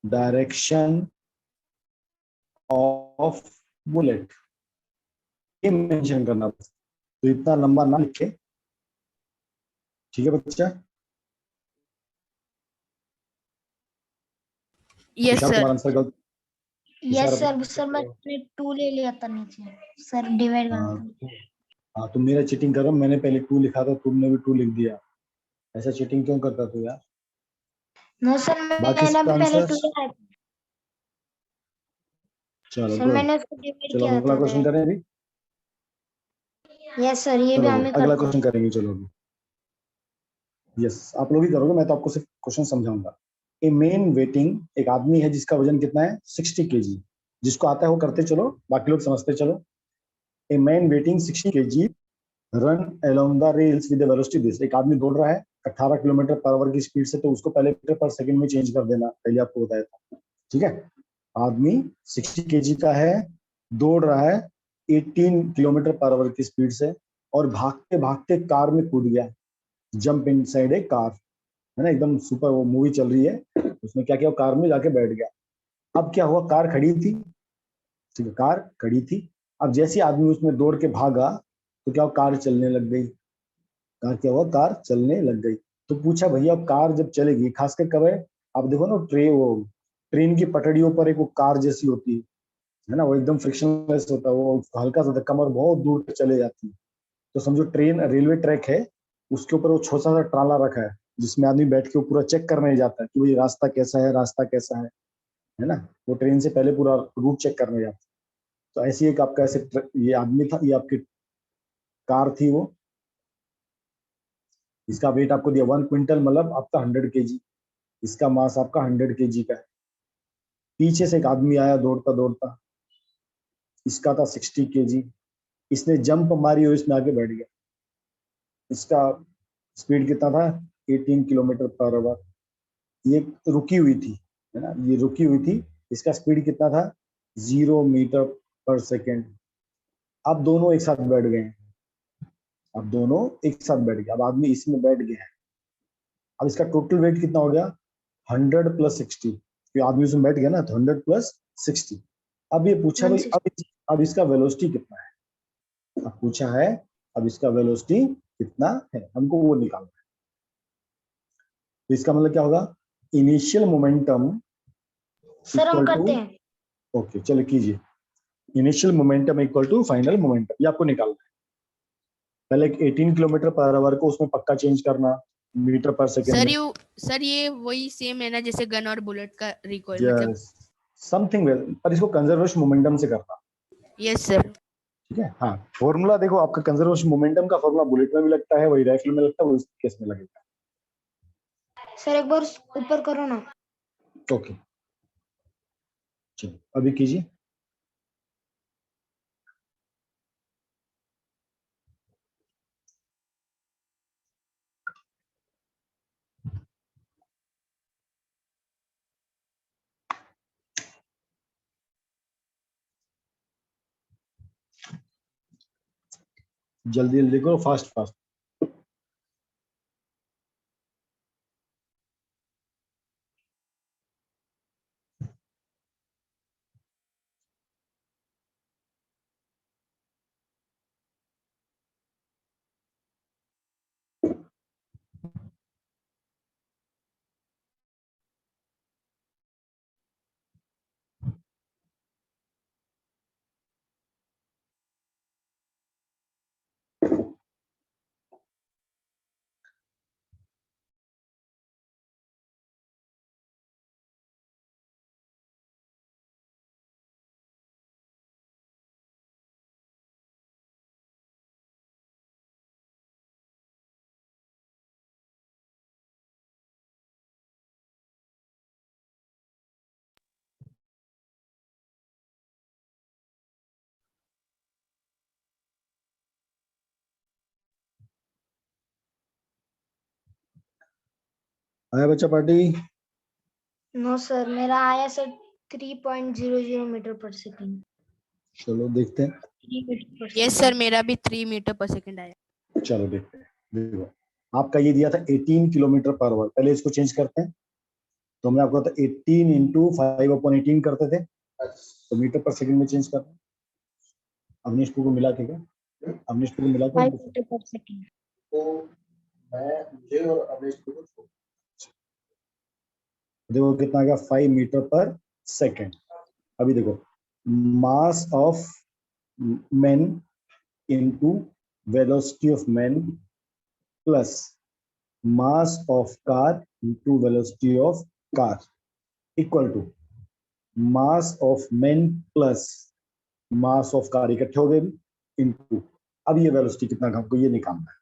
direction of bullet, ये मेंशन करना। तो इतना लंबा ना लिखे, ठीक है बच्चा। Yes Tushar sir. तुम्हारा आंसर गलत। यस तुषार सर, सर मैंने 2 ले लिया था नीचे, सर डिवाइड करना था। हाँ तुम मेरा चीटिंग कर रहे हो, मैंने पहले 2 लिखा था, तुमने भी 2 लिख दिया। ऐसा चीटिंग क्यों करता तू यार? नो सर, बाकी मैंने इसका भी पहले आंसर 2 लिखा था चलो सर, गुड। मैंने उसको डिवाइड चलो किया अगला था क्वेश्चन करें अभी। यस सर, ये भी चलो हमें अगला करना क्वेश्चन है। करेंगे, चलो अभी। यस आप लोग ही करोगे, मैं तो आपको सिर्फ क्वेश्चन समझाऊंगा। ए मेन वेटिंग, एक आदमी है जिसका वजन कितना है 60 kg, जिसको आता है वो करते चलो, बाकी लोग समझते चलो। A man waiting 60 kg run along the rails with velocity this, एक आदमी दौड़ रहा है 18 किलोमीटर पर आवर की स्पीड से, तो उसको पहले मीटर पर सेकंड में चेंज कर देना, पहले आपको बताया था, ठीक है। आदमी 60 kg का है, दौड़ रहा है 18 किलोमीटर पर आवर की स्पीड से, और भागते भागते कार में कूद गया, जंप इनसाइड ए कार, है ना, एकदम सुपर वो मूवी चल रही है, उसने क्या किया, कार में जाके बैठ गया। अब क्या हुआ, कार खड़ी थी, ठीक है, कार खड़ी थी। अब जैसे आदमी उसमें दौड़ के भागा तो क्या कार चलने लग गई, कार क्या हुआ, कार चलने लग गई। तो पूछा भैया अब कार जब चलेगी, खासकर कब है, आप देखो ना ट्रेन की पटड़ियों पर एक वो कार जैसी होती है ना, वो एकदम फ्रिक्शनलेस होता है, वो हल्का सा धक्का मार बहुत दूर तक चले जाती है। तो समझो ट्रेन रेलवे ट्रैक है, उसके ऊपर वो छोटा सा ट्राला रखा है, जिसमें आदमी बैठ के वो पूरा चेक करने जाता है कि भाई रास्ता कैसा है, रास्ता कैसा है ना, वो ट्रेन से पहले पूरा रूट चेक करने जाता है। तो ऐसी एक आपका ऐसे ये आदमी था, ये आपकी कार थी वो, इसका वेट आपको दिया 1 क्विंटल, मतलब आपका 100 kg, इसका मास आपका 100 kg का है। पीछे से एक आदमी आया दौड़ता दौड़ता, इसका था 60 kg, इसने जंप मारी और इसमें आके बैठ गया, इसका स्पीड कितना था 18 किलोमीटर पर आवर। ये रुकी हुई थी, है ना, ये रुकी हुई थी, इसका स्पीड कितना था 0 मीटर पर सेकेंड। अब दोनों एक साथ बैठ गए हैं, अब दोनों एक साथ बैठ गए, अब आदमी इसमें बैठ गया है। अब इसका टोटल वेट कितना हो गया 100 + 60, आदमी उसमें बैठ गया ना, तो 100 + 60। अब ये पूछा भाई 160। अब इसका वेलोसिटी कितना है, अब पूछा है अब इसका वेलोसिटी कितना है, हमको वो निकालना है। तो इसका मतलब क्या होगा, इनिशियल मोमेंटम सर हम इक्वल करते टू, हैं। ओके चलो कीजिए, initial momentum equal to final momentum, ये आपको निकालना है। पहले 18 किलोमीटर पर आवर को उसमें पक्का चेंज करना मीटर पर सेकेंड में। सर ये वही सेम है ना जैसे गन और बुलेट का रिकॉइल, मतलब। यस, समथिंग वेल, पर इसको कंजर्वेशन मोमेंटम से करना। Yes sir. ठीक है, हाँ, फॉर्मूला देखो, आपका कंजर्वेशन मोमेंटम का फॉर्मूला बुलेट में भी लगता है, वही राइफल में लगता है, वो इस केस में लगेगा। सर एक बार ऊपर करो ना। ओके चलो अभी कीजिए। जल्दी जल्दी करो, फास्ट फास्ट। आया बच्चा पार्टी? नो सर, मेरा आया सर 3.00 मीटर पर सेकंड। चलो देखते हैं, 3 मीटर पर यस सर, मेरा भी 3 मीटर पर सेकंड आया। चलो देखते हैं। देखो आपका ये दिया था 18 किलोमीटर पर आवर, पहले इसको चेंज करते हैं। तो हमने आपको 18 × 5/18 करते थे, तो मीटर पर सेकंड में चेंज करते हैं। अवनीश को मिला के क्या, अवनीश को मिला के 5 मीटर पर सेकंड। तो मैं मुझे और अवनीश को देखो कितना आ गया 5 मीटर पर सेकंड। अभी देखो mass of men into velocity of men plus mass of car into velocity of car equal to mass of men plus mass of car, इकट्ठे हो गए इनटू, अब ये वेलोसिटी कितना हमको ये निकालना है।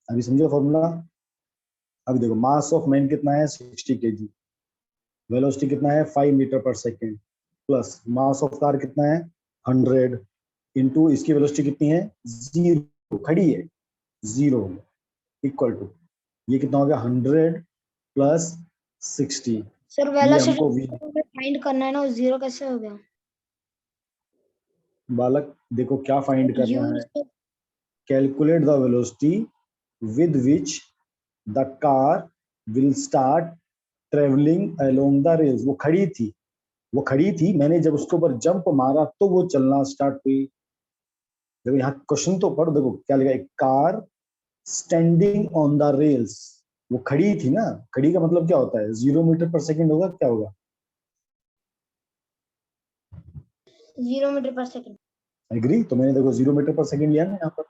अभी समझो फॉर्मूला। अभी देखो मास ऑफ मैन कितना है 60 kg, वेलोसिटी कितना है 5 metre per second, plus mass of car कितना है 100 इंटू इसकी वेलोसिटी कितनी है 0, खड़ी है 0, इक्वल टू ये कितना हो गया 100 + 60। सर ये हमको वेलोसिटी फाइंड करना है ना, 0 कैसे हो गया? बालक देखो क्या फाइंड करना है, use calculate the velocity with which the car will start travelling along the rails. वो खड़ी थी, मैंने जब उसके ऊपर जंप मारा तो वो चलना स्टार्ट हुई। देखो यहाँ क्वेश्चन तो पढ़ो, देखो क्या लिखा है, car standing on the rails. वो खड़ी थी ना, खड़ी का मतलब क्या होता है 0 मीटर पर सेकंड होगा, क्या होगा 0 मीटर पर सेकंड। एग्री? तो मैंने देखो 0 मीटर पर सेकंड लिया ना यहाँ पर।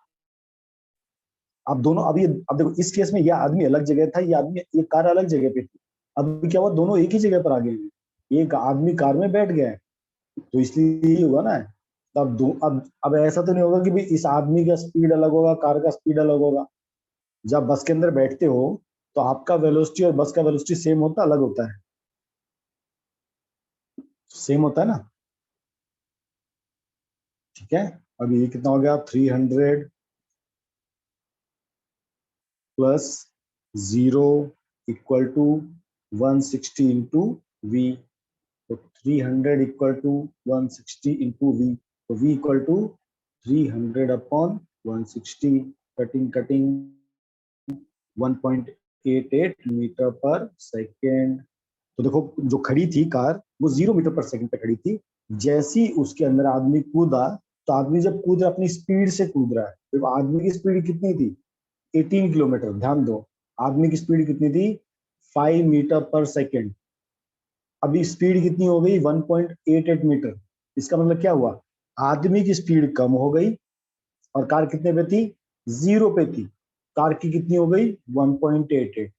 अब दोनों अब देखो इस केस में ये आदमी अलग जगह था, ये कार अलग जगह पे थी। अब क्या हुआ, दोनों एक ही जगह पर आ गए, एक आदमी कार में बैठ गया है, तो इसलिए ही हुआ ना। तब अब ऐसा तो नहीं होगा कि भाई इस आदमी का स्पीड अलग होगा, कार का स्पीड अलग होगा। जब बस के अंदर बैठते हो तो आपका वेलोसिटी और बस का वेलोसिटी सेम होता अलग होता है? सेम होता है ना। ठीक है, अभी ये कितना हो गया 300 plus 0 equal to 160 into V. तो 300 इक्वल टू 160 इंटू वी, तो V equal to 300 upon 160, cutting cutting 1.88 metre per second. तो देखो जो खड़ी थी कार वो 0 मीटर पर सेकंड पे खड़ी थी। जैसी उसके अंदर आदमी कूदा, तो आदमी जब कूद रहा अपनी स्पीड से कूद रहा है, तो आदमी की स्पीड कितनी थी? 18 किलोमीटर। ध्यान दो, आदमी की स्पीड कितनी थी? 5 मीटर पर सेकेंड। अभी स्पीड कितनी हो गई? 1.88 मीटर। इसका मतलब क्या हुआ? आदमी की स्पीड कम हो गई और कार कितने पे थी? 0 पे थी। कार की कितनी हो गई? 1.88।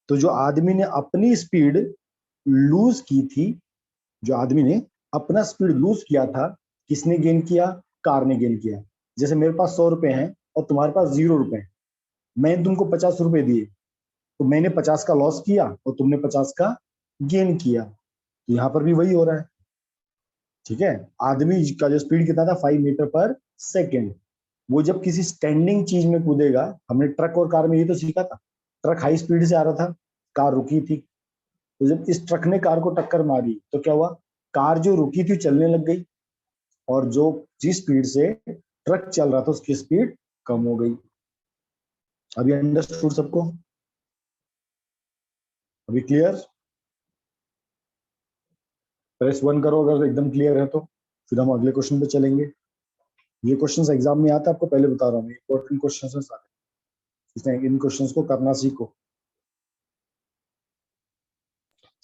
तो जो आदमी ने अपनी स्पीड लूज की थी, जो आदमी ने अपना स्पीड लूज किया था, किसने गेन किया? कार ने गेन किया। जैसे मेरे पास 100 रुपए हैं और तुम्हारे पास 0 रुपए हैं, मैंने तुमको 50 रुपए दिए, तो मैंने 50 का लॉस किया और तुमने 50 का गेन किया। तो यहाँ पर भी वही हो रहा है, ठीक है। आदमी का जो स्पीड कितना था? 5 मीटर पर सेकेंड। वो जब किसी स्टैंडिंग चीज में कूदेगा, हमने ट्रक और कार में ये तो सीखा था, ट्रक हाई स्पीड से आ रहा था, कार रुकी थी, तो जब इस ट्रक ने कार को टक्कर मारी तो क्या हुआ? कार जो रुकी थी चलने लग गई, और जो जिस स्पीड से ट्रक चल रहा था उसकी स्पीड कम हो गई। अभी अंडरस्टूड सबको? अभी क्लियर? प्रेस 1 करो अगर एकदम क्लियर है तो, फिर हम अगले क्वेश्चन पे चलेंगे। ये क्वेश्चंस एग्जाम में आता है, आपको पहले बता रहा हूँ, इंपॉर्टेंट क्वेश्चंस हैं सारे, इसलिए इन क्वेश्चंस को करना सीखो।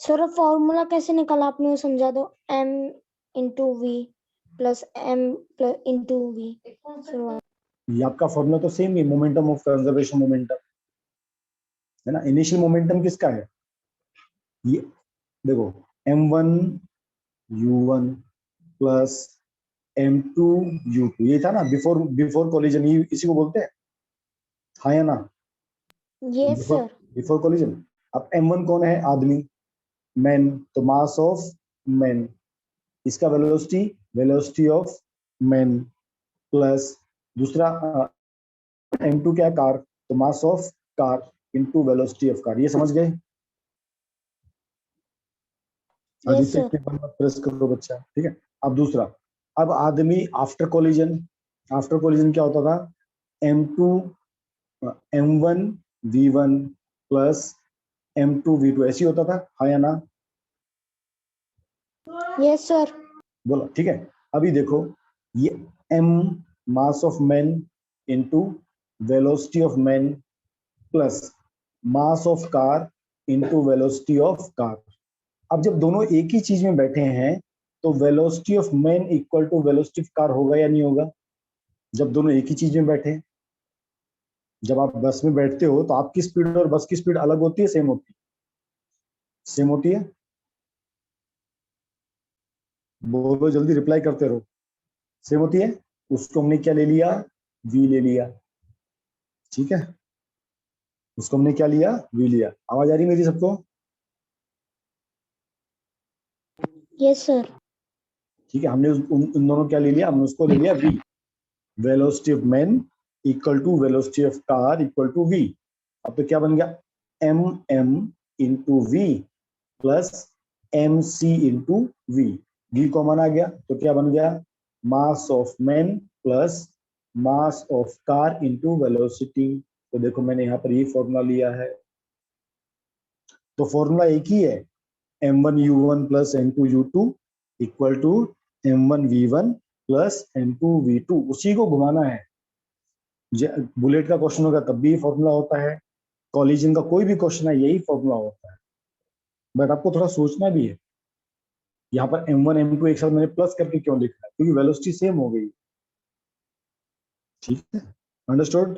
सर फॉर्मूला कैसे निकाला आपने, वो समझा दो। m into V plus m plus into V. ये आपका फॉर्मूला तो सेम ही, मोमेंटम ऑफ कंजर्वेशन मोमेंटम है ना। इनिशियल मोमेंटम किसका है? ये देखो, m1 u1 plus m2 u2, ये था ना बिफोर बिफोर कोलिजन, ये इसी को बोलते हैं, हाँ या ना? Yes sir. Before collision. अब m1 कौन है? आदमी, मैन, तो मास ऑफ मैन, इसका velocity, velocity of man, plus दूसरा m2 क्या है? कार, तो मास of car into velocity of car. ये समझ गए? Yes Aditya sir. एक बार प्रेस करो बच्चा, ठीक है। अब दूसरा, अब आदमी आफ्टर कोलिजन, आफ्टर कोलिजन क्या होता था? m2 m1 v1 plus m2 v2, ऐसी होता था, हाँ या ना? Yes sir. बोलो, ठीक है। अभी देखो, ये m mass of man into velocity of man plus mass of car into velocity of car. अब जब दोनों एक ही चीज में बैठे हैं, तो velocity of man equal to velocity of car होगा या नहीं होगा? जब दोनों एक ही चीज में बैठे हैं, जब आप बस में बैठते हो तो आपकी स्पीड और बस की स्पीड अलग होती है, सेम होती है? सेम होती है। बोलो जल्दी, रिप्लाई करते रहो। सेम होती है। उसको हमने क्या ले लिया? वी ले लिया, ठीक है। उसको हमने क्या लिया? वी लिया। आवाज आ रही मेरी सबको? Yes sir. ठीक है, हमने उन दोनों क्या ले लिया? हमने उसको ले लिया V. Velocity of man equal to velocity of car equal to V. अब तो क्या बन गया? M M into V plus M C into V. V common आ गया तो क्या बन गया? Mass of man plus mass of car into velocity. तो देखो मैंने यहाँ पर ये फॉर्मूला लिया है, तो फॉर्मूला एक ही है, m1 u1 plus m2 u2 equal to m1 v1 plus m2 v2। उसी को घुमाना है। बुलेट का क्वेश्चन होगा तब भी फॉर्मूला होता है, कॉलिजन का कोई भी क्वेश्चन है यही फॉर्मूला होता है, बट आपको थोड़ा सोचना भी है। यहाँ पर m1 m2 एक साथ मैंने प्लस करके क्यों लिखा है? क्योंकि वेलोसिटी सेम हो गई, ठीक है। अंडरस्टूड?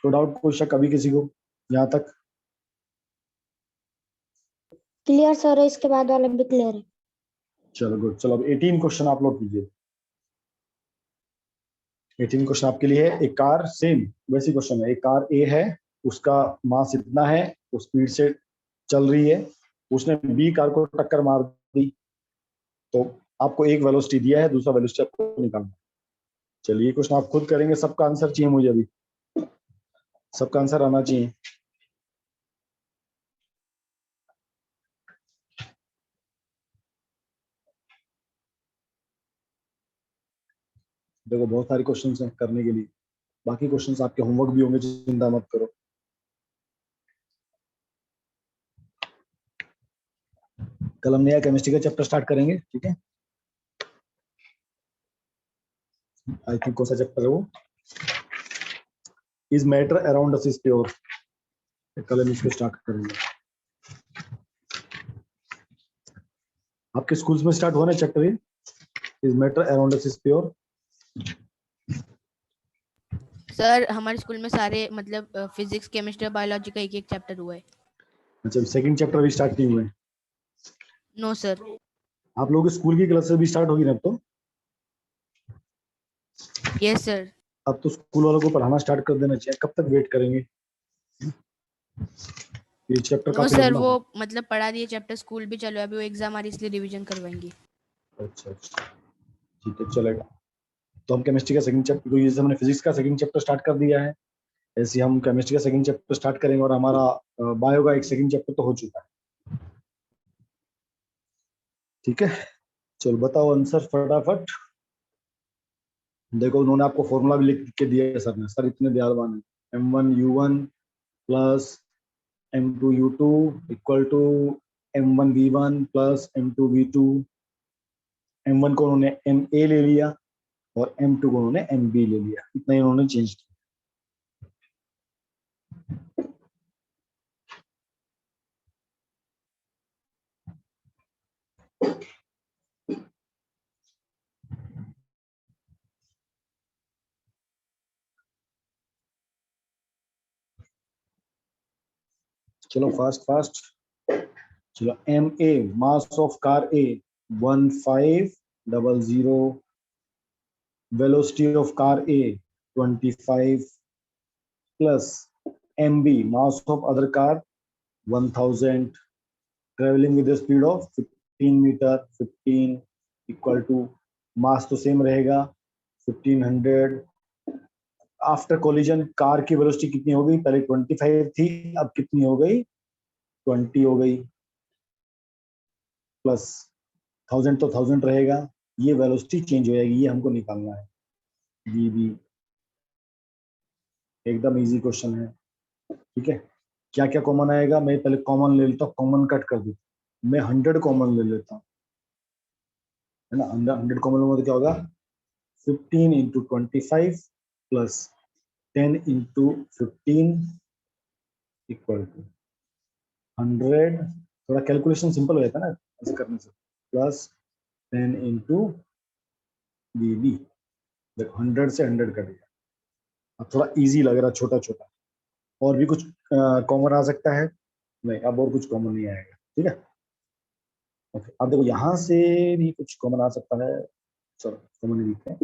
तो डाउट, कोई शक अभी किसी को यहाँ तक? क्लियर सर है, इसके बाद वाला भी क्लियर है। चलो गुड। चलो अब 18 क्वेश्चन आप लोग कीजिए। 18 क्वेश्चन आपके लिए है। एक कार, सेम वैसी क्वेश्चन है, एक कार ए है, उसका मास इतना है, वो स्पीड से चल रही है, उसने बी कार को टक्कर मार दी, तो आपको एक वेलोसिटी दिया है, दूसरा वेलोसिटी आपको निकालना है। चलिए क्वेश्चन आप खुद करेंगे, सबका आंसर चाहिए मुझे अभी। सबका आंसर आना चाहिए। देखो बहुत सारे क्वेश्चंस हैं करने के लिए, बाकी क्वेश्चंस आपके होमवर्क भी होंगे, चिंता मत करो। कल हम नया केमिस्ट्री का चैप्टर स्टार्ट करेंगे, ठीक है। आई थिंक कौन सा चैप्टर है वो, is matter around us is pure. कल हम इसको स्टार्ट करेंगे। आपके स्कूल्स में स्टार्ट हुआ ना chapter, is matter around us is pure. Sir हमारे स्कूल में सारे मतलब फिजिक्स केमिस्ट्री बायोलॉजी का एक एक चैप्टर हुआ है। अच्छा, सेकंड चैप्टर भी स्टार्ट नहीं हुए हैं? No sir. आप लोगों के स्कूल की क्लासेस भी स्टार्ट होगी ना अब तो? Yes sir. अब तो स्कूल वालों को पढ़ाना स्टार्ट कर देना चाहिए। कब तक वेट करेंगे? ये चैप्टर नो काफी सर, लंबा वो है। मतलब पढ़ा दिए चैप्टर, स्कूल भी चलो, अभी वो एग्जाम आ रही है इसलिए रिवीजन करवाएंगे। अच्छा अच्छा, ठीक है, चलेगा। तो हम केमिस्ट्री का सेकंड चैप्टर, तो जैसे हमने फिजिक्स का सेकंड चैप्टर स्टार्ट कर दिया है, ऐसे हम केमिस्ट्री का सेकंड चैप्टर स्टार्ट करेंगे, और हमारा बायो का एक सेकंड चैप्टर तो हो चुका है, ठीक है। चलो बताओ आंसर फटाफट। देखो उन्होंने आपको फॉर्मूला भी लिख के दिया है सर ने, सर इतने दयालुवान है। M1U1 plus M2U2 equal to M1V1 plus M2V2। M1 को उन्होंने MA ले लिया और M2 को उन्होंने MB ले लिया, इतना ही उन्होंने चेंज किया। चलो फास्ट फास्ट। चलो MA mass of car A 1500, velocity of car A 25 plus MB mass of other car 1000, travelling with the speed of 15 metre 15 equal to, mass तो सेम रहेगा 1500। आफ्टर कोलिजन कार की velocity कितनी हो गई? पहले 25 थी, अब कितनी हो गई? 20 हो गई, प्लस 1000 तो 1000 रहेगा, ये वेलोसिटी चेंज हो जाएगी, ये हमको निकालना है। वी बी, एकदम इजी क्वेश्चन है, ठीक है। क्या क्या कॉमन आएगा? मैं पहले कॉमन ले लेता हूँ, कॉमन कट कर देता हूँ। मैं 100 कॉमन ले लेता हूँ, है ना। 100 कॉमन लूंगा तो क्या होगा? 15 into 25 plus 10 into 15 equal to 100। थोड़ा कैलकुलेशन सिंपल हो जाता है ना ऐसे करने से, प्लस 10 इंटू वी। देखो 100 से 100 कट गया। अब थोड़ा इजी लग रहा है, छोटा छोटा। और भी कुछ कॉमन आ सकता है? नहीं, अब और कुछ कॉमन नहीं आएगा, ठीक है। ओके, अब देखो यहाँ से भी कुछ कॉमन आ सकता है। चलो कॉमन लिखते हैं,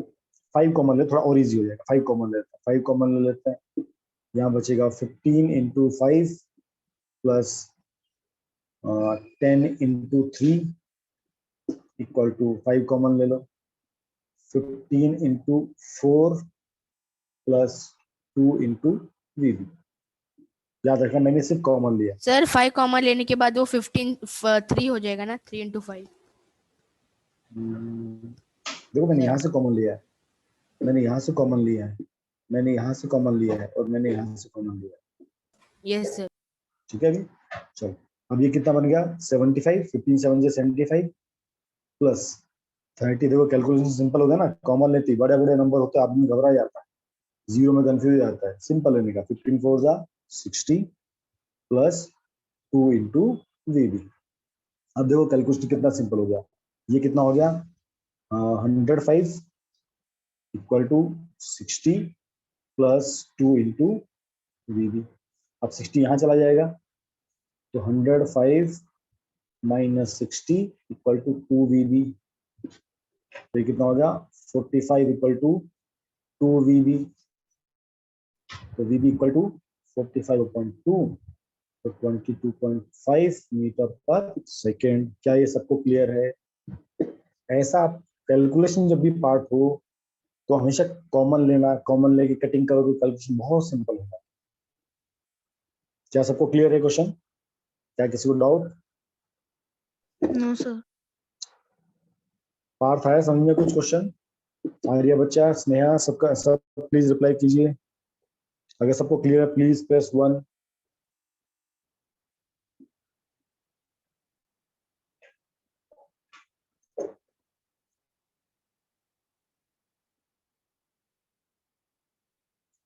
5 कॉमन ले, थोड़ा और इजी हो जाएगा। 5 कॉमन लेते हैं, 5 कॉमन ले लेते हैं। यहाँ बचेगा 15 into 5 plus 10 into 3 equal to 5 common ले लो, 15 इंटू 4 प्लस 2 इंटू वी। याद रखना मैंने सिर्फ कॉमन लिया। सर 5 कॉमन लेने के बाद वो 15 3 हो जाएगा ना, 3 इंटू 5। देखो मैंने यहाँ से कॉमन लिया है, मैंने यहाँ से कॉमन लिया है, मैंने यहाँ से कॉमन लिया है, और मैंने यहाँ से कॉमन लिया है। Yes sir. ठीक है अभी। चलो अब ये कितना बन गया? 75, 15 7 से 75 प्लस 30। देखो कैलकुलेशन सिंपल होगा ना, कॉमन लेती, बड़े बड़े नंबर होते आदमी घबरा जाता है, जीरो में कंफ्यूज हो जाता है। सिंपल लेने का, 15 4 जा 60 प्लस 2 इंटू वी बी। अब देखो कैलकुलेशन कितना सिंपल हो गया। ये कितना हो गया? 105 equal to 60 plus 2 into V B. अब 60 यहाँ चला जाएगा, तो 105 minus 60 equal to 2 V B. तो ये कितना हो गया? 45 इक्वल टू 2 वी बी। तो वी बी इक्वल टू 45.2, तो 22.5 मीटर पर सेकेंड। क्या ये सबको क्लियर है? ऐसा कैलकुलेशन जब भी पार्ट हो तो हमेशा कॉमन लेना, कॉमन लेके कटिंग करोगे कैलकुलेशन बहुत सिंपल होगा। क्या सबको क्लियर है क्वेश्चन? क्या किसी को डाउट? No sir. पार्थ आया समझ में कुछ क्वेश्चन? आर्या बच्चा, स्नेहा, सबका सब प्लीज रिप्लाई कीजिए। अगर सबको क्लियर है प्लीज प्रेस 1।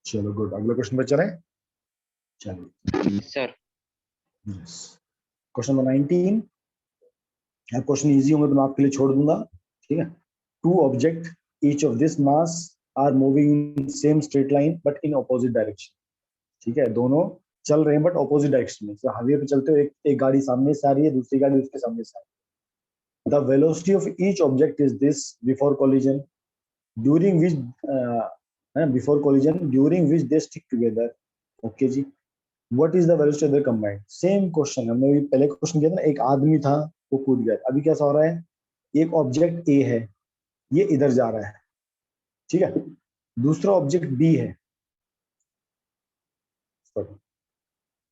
चलो गुड, अगले क्वेश्चन पे चलें। चलिए sir yes, question number 19। Question easy होंगे तो मैं आपके लिए छोड़ दूंगा, ठीक है। Two object each of this mass are moving in same straight line but in opposite direction, ठीक है। दोनों चल रहे हैं बट ऑपोजिट डायरेक्शन में। हाईवे पे चलते हुए एक गाड़ी सामने से आ रही है, दूसरी गाड़ी उसके सामने से आ रही है। The velocity of each object is this before collision during which during which they stick together. Okay ji, what is the velocity of the combined? Same question हमने भी पहले क्वेश्चन किया था ना, एक आदमी था वो कूद गया। अभी कैसा हो रहा है, एक ऑब्जेक्ट ए है, ये इधर जा रहा है, ठीक है। दूसरा ऑब्जेक्ट बी है,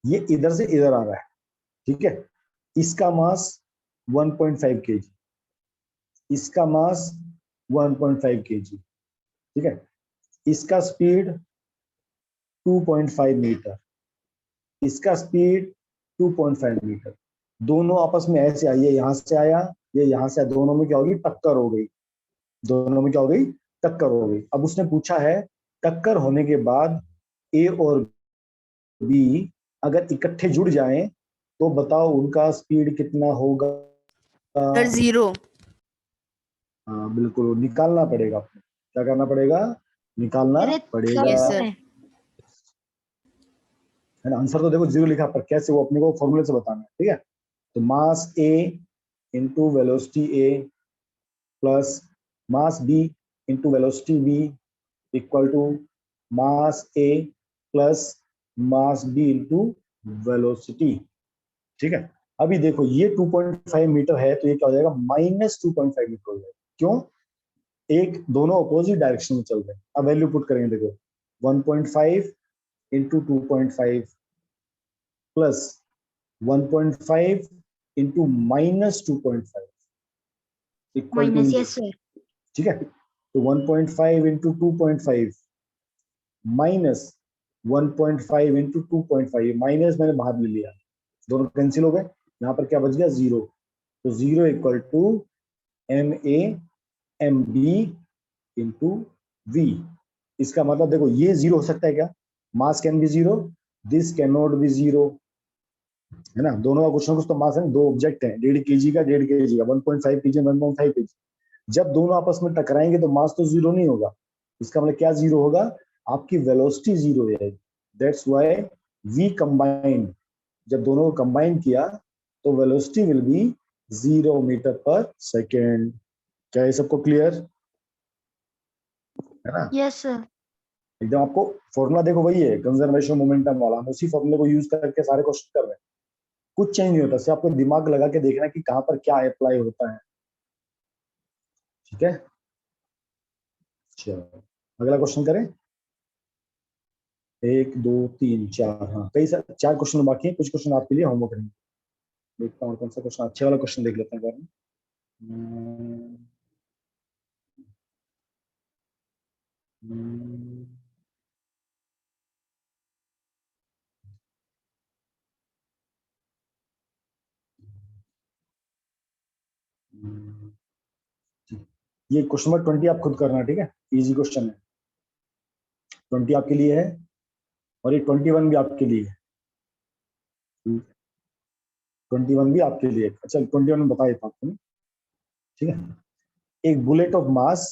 ये इधर से इधर आ रहा है, ठीक है। इसका मास 1.5 kg, इसका मास 1.5 kg, ठीक है। इसका स्पीड 2.5 मीटर, इसका स्पीड 2.5 मीटर। दोनों आपस में ऐसे आइए, यहां से आया, ये यहां से आया, दोनों में क्या होगी, टक्कर हो गई। दोनों में क्या हो गई, टक्कर हो गई। अब उसने पूछा है टक्कर होने के बाद ए और बी अगर इकट्ठे जुड़ जाएं तो बताओ उनका स्पीड कितना होगा? सर 0। हाँ बिल्कुल, निकालना पड़ेगा आपको। क्या करना पड़ेगा? निकालना पड़ेगा, यस सर। है ना। आंसर तो देखो 0 लिखा, पर कैसे वो अपने को फॉर्मूले से बताना है, ठीक है। तो mass A into velocity A plus mass B into velocity B equal to mass A plus mass B into velocity, ठीक है। अभी देखो ये 2.5 मीटर है तो ये क्या हो जाएगा, -2.5 मीटर हो जाएगा। क्यों? एक दोनों अपोजिट डायरेक्शन में चल रहे हैं। अब वैल्यू पुट करेंगे, देखो 1.5 into 2.5 plus 1.5 into -2.5 equal to, minus, yes sir. ठीक है। तो 1.5 इंटू 2.5 माइनस 1.5 इंटू 2.5, माइनस मैंने बाहर ले लिया, दोनों कैंसिल हो गए। यहाँ पर क्या बच गया, 0। तो 0 equal to MA MB into V। इसका मतलब देखो ये 0 हो सकता है क्या? मास can be 0, this can not be 0, है ना। दोनों का कुछ ना कुछ तो मास है, दो ऑब्जेक्ट है, 1.5 kg का 1.5 kg का, 1.5 kg 1.5 kg। जब दोनों आपस में टकराएंगे तो मास तो 0 नहीं होगा। इसका मतलब क्या 0 होगा, आपकी वेलोसिटी 0 हो जाएगी। दैट्स व्हाई वी कंबाइंड, जब दोनों को कंबाइन किया तो velocity will be 0 metre per second. क्या ये सबको क्लियर है ना? Yes sir. एकदम आपको फॉर्मूला देखो वही है, कंजर्वेशन मोमेंटम वाला। हम उसी फॉर्मूले को यूज करके सारे क्वेश्चन कर रहे हैं, कुछ चेंज नहीं होता। सिर्फ आपको दिमाग लगा के देखना है कि कहां पर क्या अप्लाई होता है, ठीक है। चलो अगला क्वेश्चन करें। 1 2 3 4, हाँ कई सारे 4 क्वेश्चन बाकी है। कुछ क्वेश्चन आपके लिए होमवर्क रहेंगे। देखता हूँ कौन सा क्वेश्चन, अच्छे वाला क्वेश्चन देख लेते हैं। ये क्वेश्चन नंबर 20 आप खुद करना, ठीक है। इजी क्वेश्चन है, 20 आपके लिए है और ये 21 भी आपके लिए है। 21 भी आपके लिए। अच्छा 21 में बता देता हूँ, ठीक है। एक bullet of mass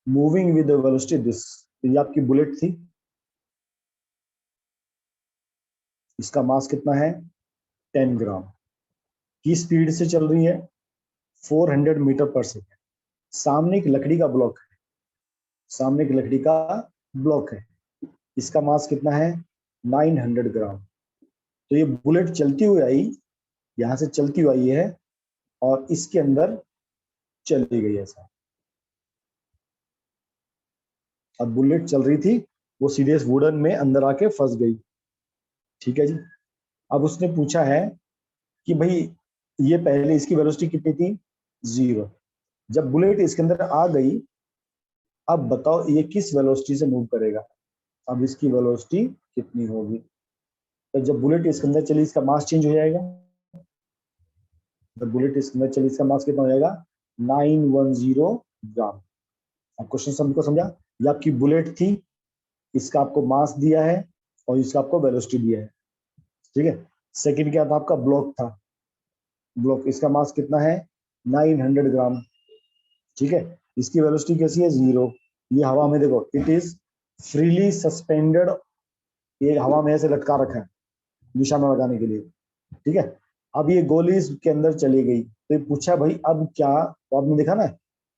moving with velocity this, तो ये आपकी बुलेट थी, इसका मास कितना है 10 ग्राम, की स्पीड से चल रही है 400 मीटर पर सेकेंड। सामने एक लकड़ी का ब्लॉक है, सामने एक लकड़ी का ब्लॉक है, इसका मास कितना है 900 ग्राम। तो ये बुलेट चलती हुई आई, यहां से चलती हुई आई है और इसके अंदर चली गई ऐसा। अब बुलेट चल रही थी, वो सीधे वुडन में अंदर आके फंस गई, ठीक है जी। अब उसने पूछा है कि भाई ये पहले इसकी वेलोसिटी कितनी थी, 0। जब बुलेट इसके अंदर आ गई, अब बताओ ये किस वेलोसिटी से मूव करेगा। अब इसकी वेलोसिटी कितनी होगी। तो जब बुलेट इसके अंदर चली, इसका मास चेंज हो जाएगा। जब बुलेट इसके अंदर चली, इसका मास कितना हो जाएगा, 910 ग्राम। अब क्वेश्चन सबको समझा। ये आपकी बुलेट थी, इसका आपको मास दिया है और इसका आपको वेलोसिटी दिया है, ठीक है। सेकंड क्या था, आपका ब्लॉक था। ब्लॉक, इसका मास कितना है, 900 ग्राम, ठीक है। इसकी वेलोसिटी कैसी है, 0। ये हवा में, देखो इट इज फ्रीली सस्पेंडेड, ये हवा में ऐसे लटका रखा है निशाना लगाने के लिए, ठीक है। अब ये गोली इसके अंदर चली गई, तो ये पूछा भाई अब क्या। तो आपने देखा ना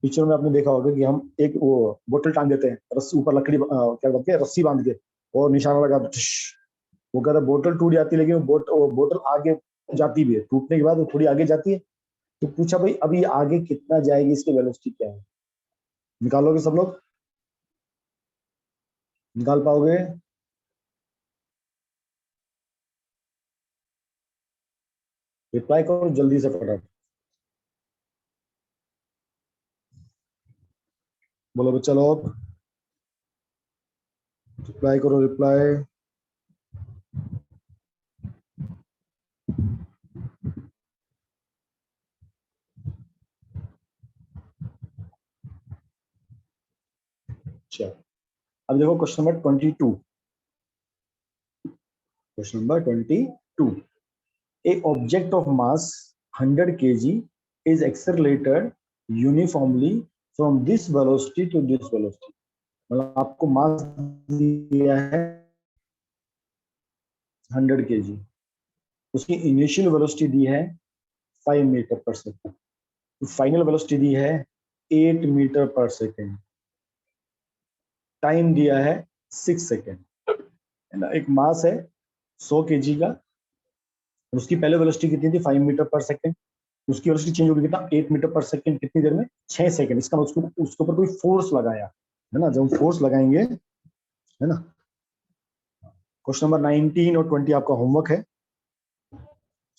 पिक्चर में, आपने देखा होगा कि हम एक वो बोतल टांग देते हैं, रस्सी ऊपर लकड़ी क्या बोलते हैं, रस्सी बांध के और निशाना लगा, वो कहता है बोतल टूट जाती है, लेकिन वो बोतल आगे जाती भी है, टूटने के बाद वो थोड़ी आगे जाती है। तो पूछा भाई अब ये आगे कितना जाएगी, इसकी वेलोसिटी क्या है। निकालोगे सब लोग, निकाल पाओगे। रिप्लाई करो जल्दी से फटाफट, बोलो बच्चा लोग, रिप्लाई करो रिप्लाई। अच्छा, अब देखो question number 22। Question number 22, a object of mass 100 kg is accelerated uniformly from this velocity to this velocity। मतलब आपको मास दिया है 100 kg, उसकी इनिशियल वेलोसिटी दी है 5 metre per second, final velocity दी है 8 मीटर पर सेकेंड, टाइम दिया है 6 सेकेंड, है ना। एक मास है 100 kg का, उसकी पहले वेलोसिटी कितनी थी, 5 मीटर पर सेकेंड। उसकी वेलोसिटी चेंज होगी कितना, 8 मीटर पर सेकेंड, कितनी देर में, 6 सेकेंड। इसका उसको उसके ऊपर कोई फोर्स लगाया है ना, जब फोर्स लगाएंगे, है ना। क्वेश्चन नंबर 19 और 20 आपका होमवर्क है,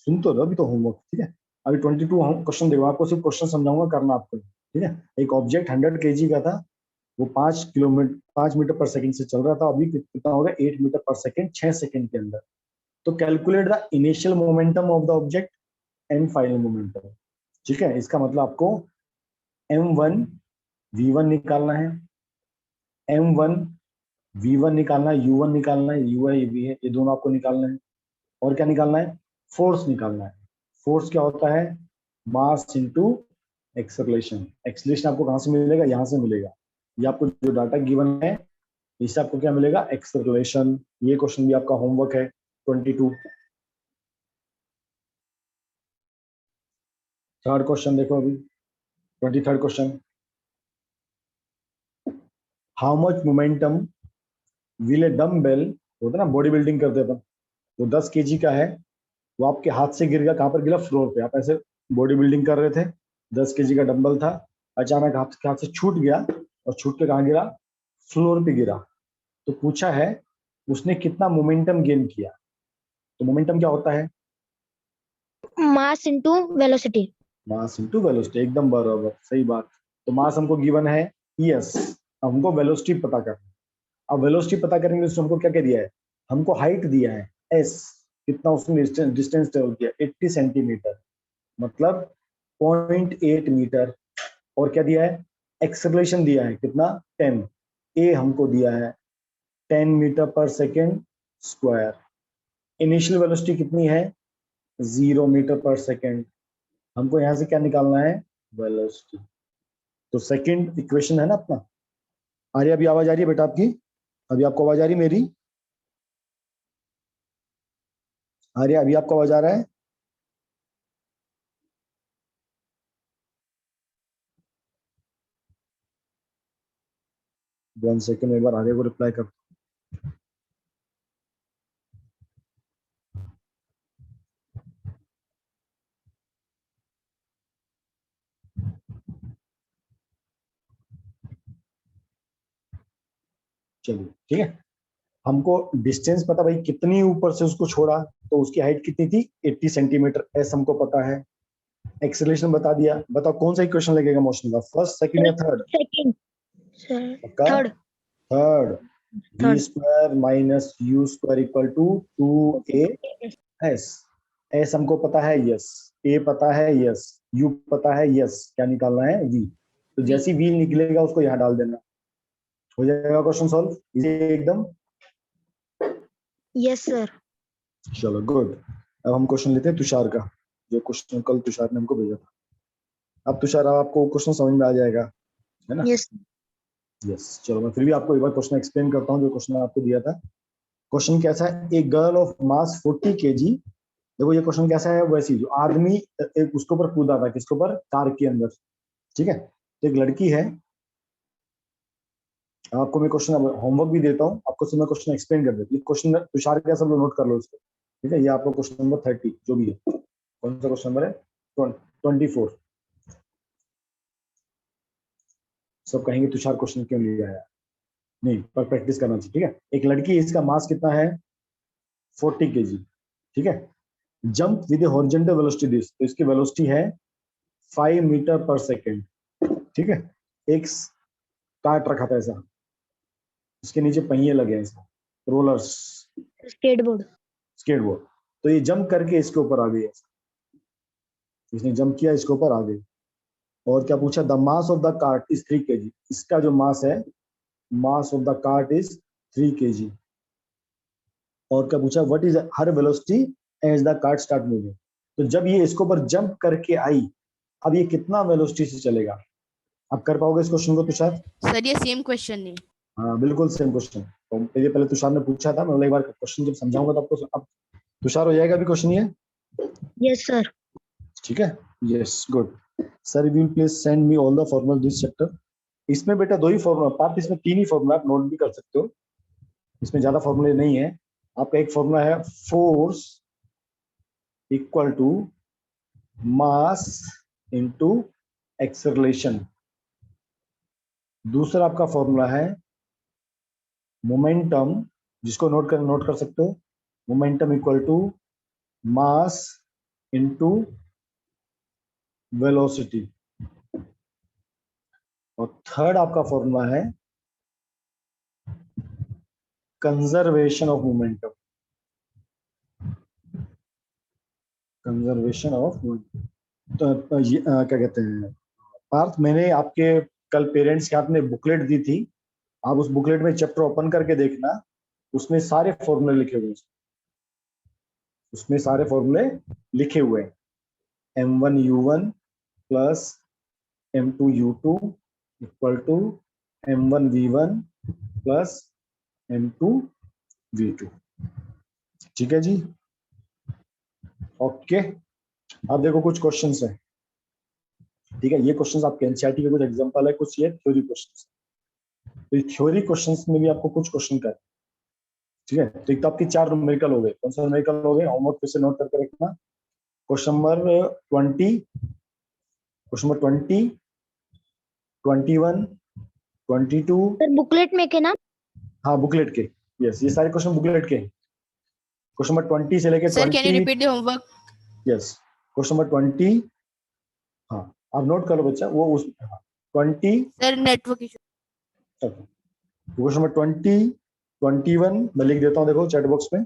सुन तो लो अभी तो होमवर्क, ठीक है। अभी 22 क्वेश्चन देखो, आपको सिर्फ क्वेश्चन समझाऊंगा, करना आपको, ठीक है। एक ऑब्जेक्ट 100 kg का था, वो 5 मीटर पर सेकंड से चल रहा था, अभी कितना होगा, 8 मीटर पर सेकंड, 6 सेकंड के अंदर। तो calculate the initial momentum of the object and final momentum, ठीक है। इसका मतलब आपको m1 v1 निकालना है, m1 v1 निकालना है, u1 निकालना है, u है ये v है, ये दोनों आपको निकालना है। और क्या निकालना है, फोर्स निकालना है। फोर्स क्या होता है, मास इनटू एक्सेलरेशन। एक्सेलरेशन आपको कहां से मिलेगा, यहां से मिलेगा। ये आपको जो डाटा गिवन है, इससे आपको क्या मिलेगा, एक्सेलरेशन। ये क्वेश्चन भी आपका होमवर्क है 22। थर्ड क्वेश्चन देखो अभी, 23rd question, how much momentum will A dumbbell, होता है ना बॉडी बिल्डिंग करते अपन, वो 10 kg का है, वो आपके हाथ से गिर गया, कहाँ पर गिरा, फ्लोर पे। आप ऐसे बॉडी बिल्डिंग कर रहे थे, 10 kg का डंबल था, अचानक आपके हाथ से छूट गया, और छूट के कहाँ गिरा, फ्लोर पे गिरा। तो पूछा है उसने कितना मोमेंटम गेन किया। तो मोमेंटम क्या होता है, मास इनटू वेलोसिटी। मास इनटू वेलोसिटी, एकदम बराबर, सही बात। तो मास हमको गिवन है यस, हमको वेलोसिटी पता करना। अब वेलोसिटी पता करेंगे तो हमको क्या क्या दिया है, हमको हाइट दिया है एस, कितना उसने डिस्टेंस ट्रेवल किया, 80 सेंटीमीटर, मतलब 0.8 मीटर। और क्या दिया है, एक्सेलरेशन दिया है कितना, 10, ए हमको दिया है 10 metre per second square. Initial velocity कितनी है, 0 मीटर पर सेकेंड। हमको यहाँ से क्या निकालना है, वेलोसिटी। तो सेकेंड इक्वेशन है ना अपना। आर्य अभी आवाज आ रही है बेटा आपकी, अभी आपको आवाज आ रही है मेरी, आर्य अभी आपको आवाज आ रहा है। 1 सेकेंड, एक बार आर्य को रिप्लाई कर। चलिए ठीक है, हमको डिस्टेंस पता भाई कितनी ऊपर से उसको छोड़ा, तो उसकी हाइट कितनी थी 80 सेंटीमीटर, एस हमको पता है। एक्सेलरेशन बता दिया, बताओ कौन सा इक्वेशन लगेगा मोशन का, फर्स्ट सेकंड या थर्ड? सेकंड सर, पक्का? Third third. v third square minus u square equal to 2a s। s हमको पता है यस, a पता है यस, u पता है यस, क्या निकालना है v। तो जैसी v निकलेगा उसको यहाँ डाल देना, हो जाएगा क्वेश्चन सॉल्व इजी एकदम। Yes sir. चलो गुड। अब हम क्वेश्चन लेते हैं तुषार का, जो क्वेश्चन कल तुषार ने हमको भेजा था। अब तुषार आपको क्वेश्चन समझ में आ जाएगा, है ना? Yes yes. चलो मैं फिर भी आपको एक बार क्वेश्चन एक्सप्लेन करता हूँ जो क्वेश्चन आपको दिया था। क्वेश्चन कैसा है, a girl of mass 40 kg। देखो ये क्वेश्चन कैसा है, वैसी जो आदमी एक उसके ऊपर कूदा था, किसके ऊपर, कार के अंदर, ठीक है। तो एक लड़की है, आपको मैं क्वेश्चन होमवर्क भी देता हूँ, आपको मैं क्वेश्चन एक्सप्लेन कर देता हूँ। क्वेश्चन तुषार का सब लोग नोट कर लो इसको, ठीक है। ये आपको क्वेश्चन नंबर 30 जो भी है, कौन सा क्वेश्चन नंबर है, 24। सब कहेंगे तुषार क्वेश्चन क्यों लिया है, नहीं पर प्रैक्टिस करना चाहिए, ठीक है। एक लड़की, इसका मास कितना है 40 kg, ठीक है। Jump with horizontal velocity this, तो इसकी वेलोसिटी है 5 मीटर पर सेकेंड, ठीक है। एक काट रखा था ऐसा, इसके नीचे पहिए लगे हैं ऐसा, रोलर्स, स्केटबोर्ड स्केटबोर्ड। तो ये जंप करके इसके ऊपर आ गई ऐसा, इसने जंप किया इसके ऊपर आ गई। और क्या पूछा, the mass of the cart is 3 kg, इसका जो मास है, mass of the cart is 3 kg। और क्या पूछा, what is her velocity as the cart start moving. तो जब ये इसके ऊपर जंप करके आई, अब ये कितना वेलोसिटी से चलेगा, आप कर पाओगे इस क्वेश्चन को तुषार? सर ये सेम क्वेश्चन नहीं। हाँ बिल्कुल सेम क्वेश्चन। तो ये पहले तुषार ने पूछा था, मैं एक बार क्वेश्चन जब समझाऊंगा तो आपको अब तुषार हो जाएगा अभी क्वेश्चन ये, यस सर। ठीक है। Yes good. Sir will please send me all the formula this chapter. इसमें बेटा 2 ही फॉर्मूला पार्ट, इसमें 3 ही फॉर्मूला, आप नोट भी कर सकते हो, इसमें ज्यादा फॉर्मूले नहीं है। आपका एक फॉर्मूला है force equal to mass into acceleration. दूसरा आपका फॉर्मूला है मोमेंटम, जिसको नोट कर सकते हो, momentum equal to mass into velocity. और थर्ड आपका फॉर्मूला है conservation of momentum, conservation of momentum. तो ये क्या कहते हैं पार्थ, मैंने आपके कल पेरेंट्स के हाथ में बुकलेट दी थी, आप उस बुकलेट में चैप्टर ओपन करके देखना, उसमें सारे फॉर्मूले लिखे हुए हैं, उसमें सारे फॉर्मूले लिखे हुए हैं। m1u1 plus m2u2 equal to m1v1 plus m2v2, ठीक है जी। ओके, अब देखो कुछ क्वेश्चंस हैं, ठीक है। ये क्वेश्चंस आपके एनसीईआरटी के कुछ एग्जांपल है, कुछ ये थ्योरी क्वेश्चंस। तो ये थ्योरी क्वेश्चंस में भी आपको कुछ क्वेश्चन कर, ठीक है। तो एक तो आपके 4 न्यूमेरिकल हो गए, कौन सा न्यूमेरिकल हो गए, होमवर्क फिर से नोट करके रखना। Question number 20, question number 20, 21, 22। Sir booklet में के ना? हाँ बुकलेट के, यस ये सारे क्वेश्चन बुकलेट के। क्वेश्चन नंबर 20 से लेके sir can you 20, repeat the homework? Yes question number 20, हाँ आप नोट करो बच्चा, वो उस 20, sir network issue. Question number 20, 21 मैं लिख देता हूँ, देखो चैट बॉक्स में।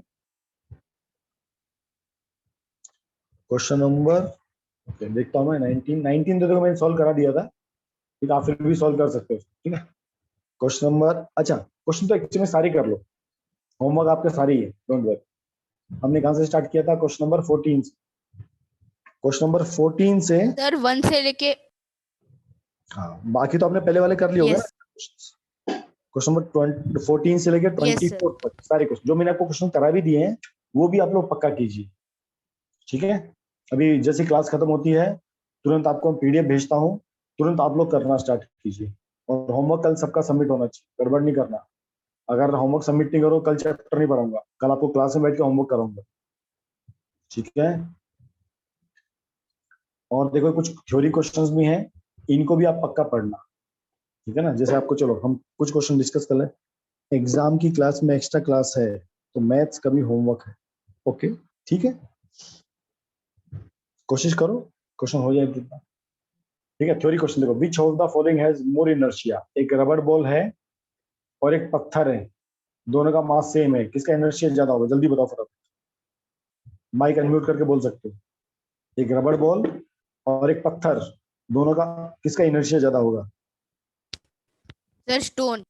क्वेश्चन नंबर देखता हूँ मैं 19 तो देखो मैंने सॉल्व करा दिया था, ठीक है, आप फिर भी सॉल्व कर सकते हो, ठीक है। क्वेश्चन नंबर, अच्छा क्वेश्चन तो एक्चुअली में सारे कर लो, होमवर्क आपके सारे ही है, डोंट वरी। हमने कहाँ से स्टार्ट किया था, क्वेश्चन नंबर 14 से। क्वेश्चन नंबर 14 से, सर 1 से लेके, हाँ बाकी तो आपने पहले वाले कर लिए होंगे यस ना। क्वेश्चन नंबर 14 से लेके यस 24 सर। तक सारे क्वेश्चन जो मैंने आपको क्वेश्चन करा भी दिए हैं, वो भी आप लोग पक्का कीजिए, ठीक है। अभी जैसे क्लास खत्म होती है, तुरंत आपको पीडीएफ भेजता हूँ, तुरंत आप लोग करना स्टार्ट कीजिए। और होमवर्क कल सबका सबमिट होना चाहिए, गड़बड़ नहीं करना। अगर होमवर्क सबमिट नहीं करो, कल चैप्टर नहीं पढ़ाऊंगा, कल आपको क्लास में बैठ के होमवर्क कराऊंगा, ठीक है। और देखो कुछ थ्योरी क्वेश्चंस भी हैं, इनको भी आप पक्का पढ़ना, ठीक है ना। जैसे आपको, चलो हम कुछ क्वेश्चन डिस्कस कर लें। एग्जाम की क्लास में एक्स्ट्रा क्लास है तो मैथ्स का भी होमवर्क है। ओके ठीक है, कोशिश करो क्वेश्चन हो जाए जितना। ठीक है, थ्योरी क्वेश्चन देखो, which of the following has more inertia. एक रबड़ बॉल है और एक पत्थर है, दोनों का मास सेम है, किसका इनर्शिया ज्यादा होगा? जल्दी बताओ फटाफट, माइक अनम्यूट करके बोल सकते हो। एक रबड़ बॉल और एक पत्थर, दोनों का किसका इनर्शिया ज्यादा होगा? Sir stone.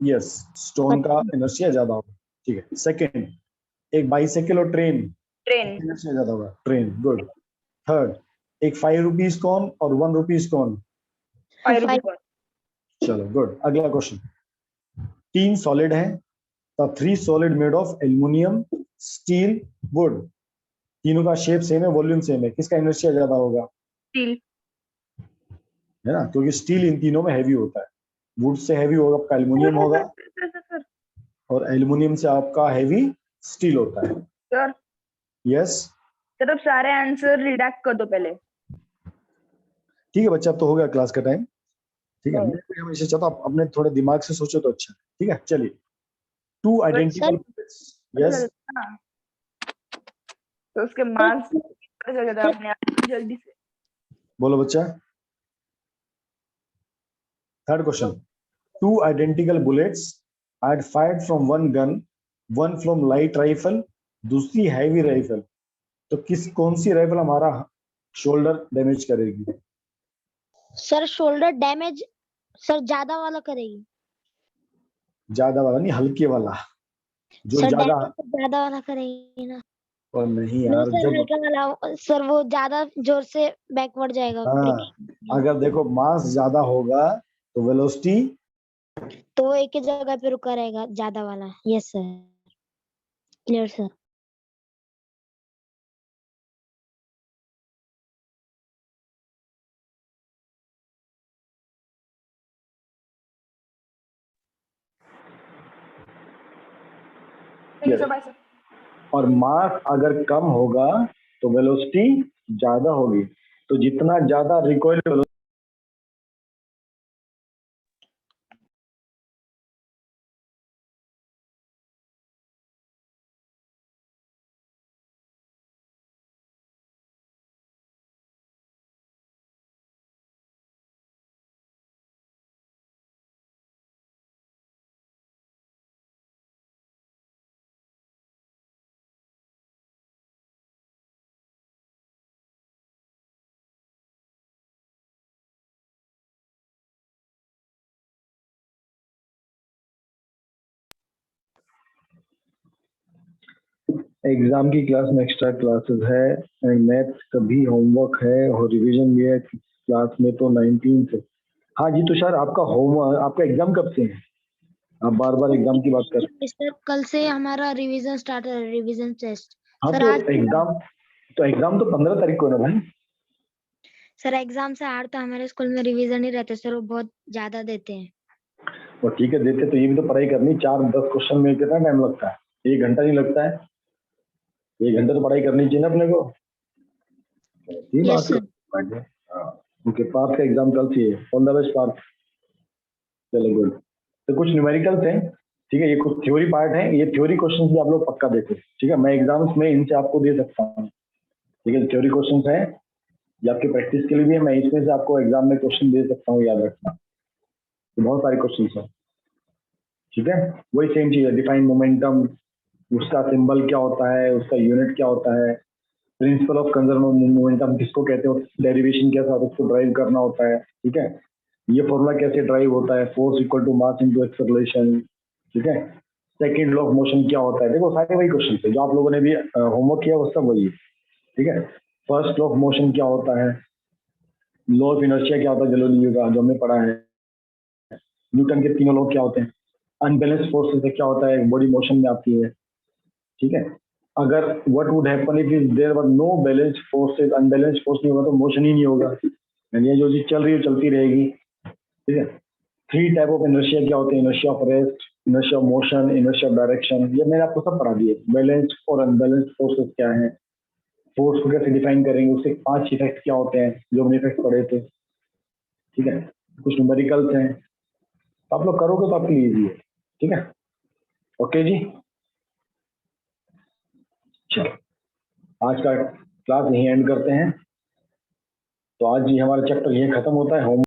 यस, स्टोन का इनर्शिया ज्यादा होगा। ठीक है, सेकंड, एक बाइसाइकिल और ट्रेन, ट्रेन। इनर्शिया ज्यादा होगा? Train, good. थर्ड, एक 5 रुपीज कॉइन और 1 रुपीज कॉइन, 5 रुपीज कॉइन। चलो गुड। अगला क्वेश्चन, तीन सॉलिड है, the three solid made of aluminium, steel, would, तीनों का शेप सेम है, वॉल्यूम सेम है, किसका इनर्शिया ज्यादा होगा? स्टील। है ना, क्योंकि स्टील इन तीनों में हैवी होता है। वुड से हैवी होगा आपका एल्यूमिनियम होगा, सर और एल्यूमिनियम से आपका हैवी स्टील होता है। सर यस, सर अब सारे आंसर रिडक्ट कर दो पहले। ठीक है बच्चा, अब तो हो गया क्लास का टाइम। ठीक है, हाँ। मैं भी हमेशा चाहता हूँ आप अपने थोड़े दिमाग से सोचो तो अच्छा है। ठीक है, चलिए, टू आइडेंटिकल, यस, हाँ, तो उसके मार्क्स पता चल जाता है अपने आप जल्दी से। बोलो बच्चा। Third question, two identical bullets are fired from one gun, one from light rifle, दूसरी हैवी राइफल, तो कौन सी राइफल हमारा शोल्डर डैमेज करेगी? सर शोल्डर डैमेज सर ज्यादा वाला करेगी। ज्यादा वाला नहीं, हल्के वाला, जो सर ज्यादा। डैमेज तो ज्यादा वाला करेगी ना। और नहीं नहीं यार, सर, जब, हल्का वाला सर, वो ज्यादा जोर से बैकवर्ड जाएगा। हाँ, अगर देखो मास ज्यादा होगा तो वेलोसिटी, तो वो एक ही जगह पे रुका रहेगा, ज्यादा वाला। Yes sir, clear sir. ठीक है सर। और मास अगर कम होगा तो वेलोसिटी ज्यादा होगी, तो जितना ज्यादा रिकॉइल, एग्जाम की क्लास में एक्स्ट्रा क्लासेस है, एंड मैथ्स का भी होमवर्क है और रिवीजन भी है क्लास में, तो 19 से। हाँ जी तुषार, आपका होमवर्क, आपका एग्जाम कब से है? आप बार बार एग्जाम की बात कर। सर कल से हमारा रिवीजन स्टार्ट है, रिवीजन टेस्ट। हाँ सर तो आज एग्जाम तो 15 तारीख को है ना भाई। सर एग्जाम से आर तो हमारे स्कूल में रिवीजन ही रहते सर, वो बहुत ज्यादा देते हैं। और ठीक है, देते तो ये भी तो पढ़ाई करनी, 4-10 क्वेश्चन में कितना टाइम लगता है? 1 घंटा नहीं लगता है? 1 घंटा तो पढ़ाई करनी चाहिए ना अपने को। ये यस बात सर। ओके, पार्थ का एग्जाम कल से है, ऑल द बेस्ट पार्थ। चलो गुड। तो कुछ न्यूमेरिकल्स हैं, ठीक है, ये कुछ थ्योरी पार्ट है, ये थ्योरी क्वेश्चंस भी आप लोग पक्का देखो, ठीक है, मैं एग्जाम्स में इनसे आपको दे सकता हूँ। ठीक है, थ्योरी क्वेश्चंस है, ये आपके प्रैक्टिस के लिए भी है, मैं इसमें से आपको एग्जाम में क्वेश्चन दे सकता हूँ, याद रखना। तो बहुत सारे क्वेश्चन है, ठीक है, वही सेम चीज है, डिफाइन मोमेंटम, उसका सिंबल क्या होता है, उसका यूनिट क्या होता है, प्रिंसिपल ऑफ कंजर्वेटिव मोमेंटम किसको कहते हैं, डेरिवेशन कैसा होता है, उसको ड्राइव करना होता है, ठीक है, ये फॉर्मूला कैसे ड्राइव होता है, force equal to mass into acceleration, ठीक है, सेकंड लॉ ऑफ मोशन क्या होता है, देखो सारे वही क्वेश्चन है जो आप लोगों ने भी होमवर्क किया, वो सब वही है, ठीक है। फर्स्ट लॉ ऑफ मोशन क्या होता है, लॉ ऑफ इनर्शिया क्या होता है, जलो न्यू का जो हमने पढ़ा है, न्यूटन के तीनों लॉ क्या होते हैं, अनबैलेंस फोर्स से क्या होता है, बॉडी मोशन में आती है, ठीक है। अगर what would happen if there were no balance forces, unbalance force नहीं होगा तो मोशन ही नहीं होगा, यानी ये जो चीज चल रही है चलती रहेगी, ठीक है। 3 टाइप ऑफ इनर्शिया क्या होते हैं, inertia of rest, inertia of motion, inertia of direction, ये मैंने आपको सब पढ़ा दिए। बैलेंस और अनबैलेंस फोर्सेस क्या है, फोर्स को कैसे डिफाइन करेंगे, उससे 5 इफेक्ट क्या होते हैं जो हमने इफेक्ट पढ़े थे, ठीक है। कुछ न्यूमेरिकल्स हैं, आप लोग करोगे तो आपके लिए इजी है, ठीक है, ओके जी। चलो आज का क्लास यहीं एंड करते हैं। तो आज जी हमारा चैप्टर यहीं खत्म होता है। होम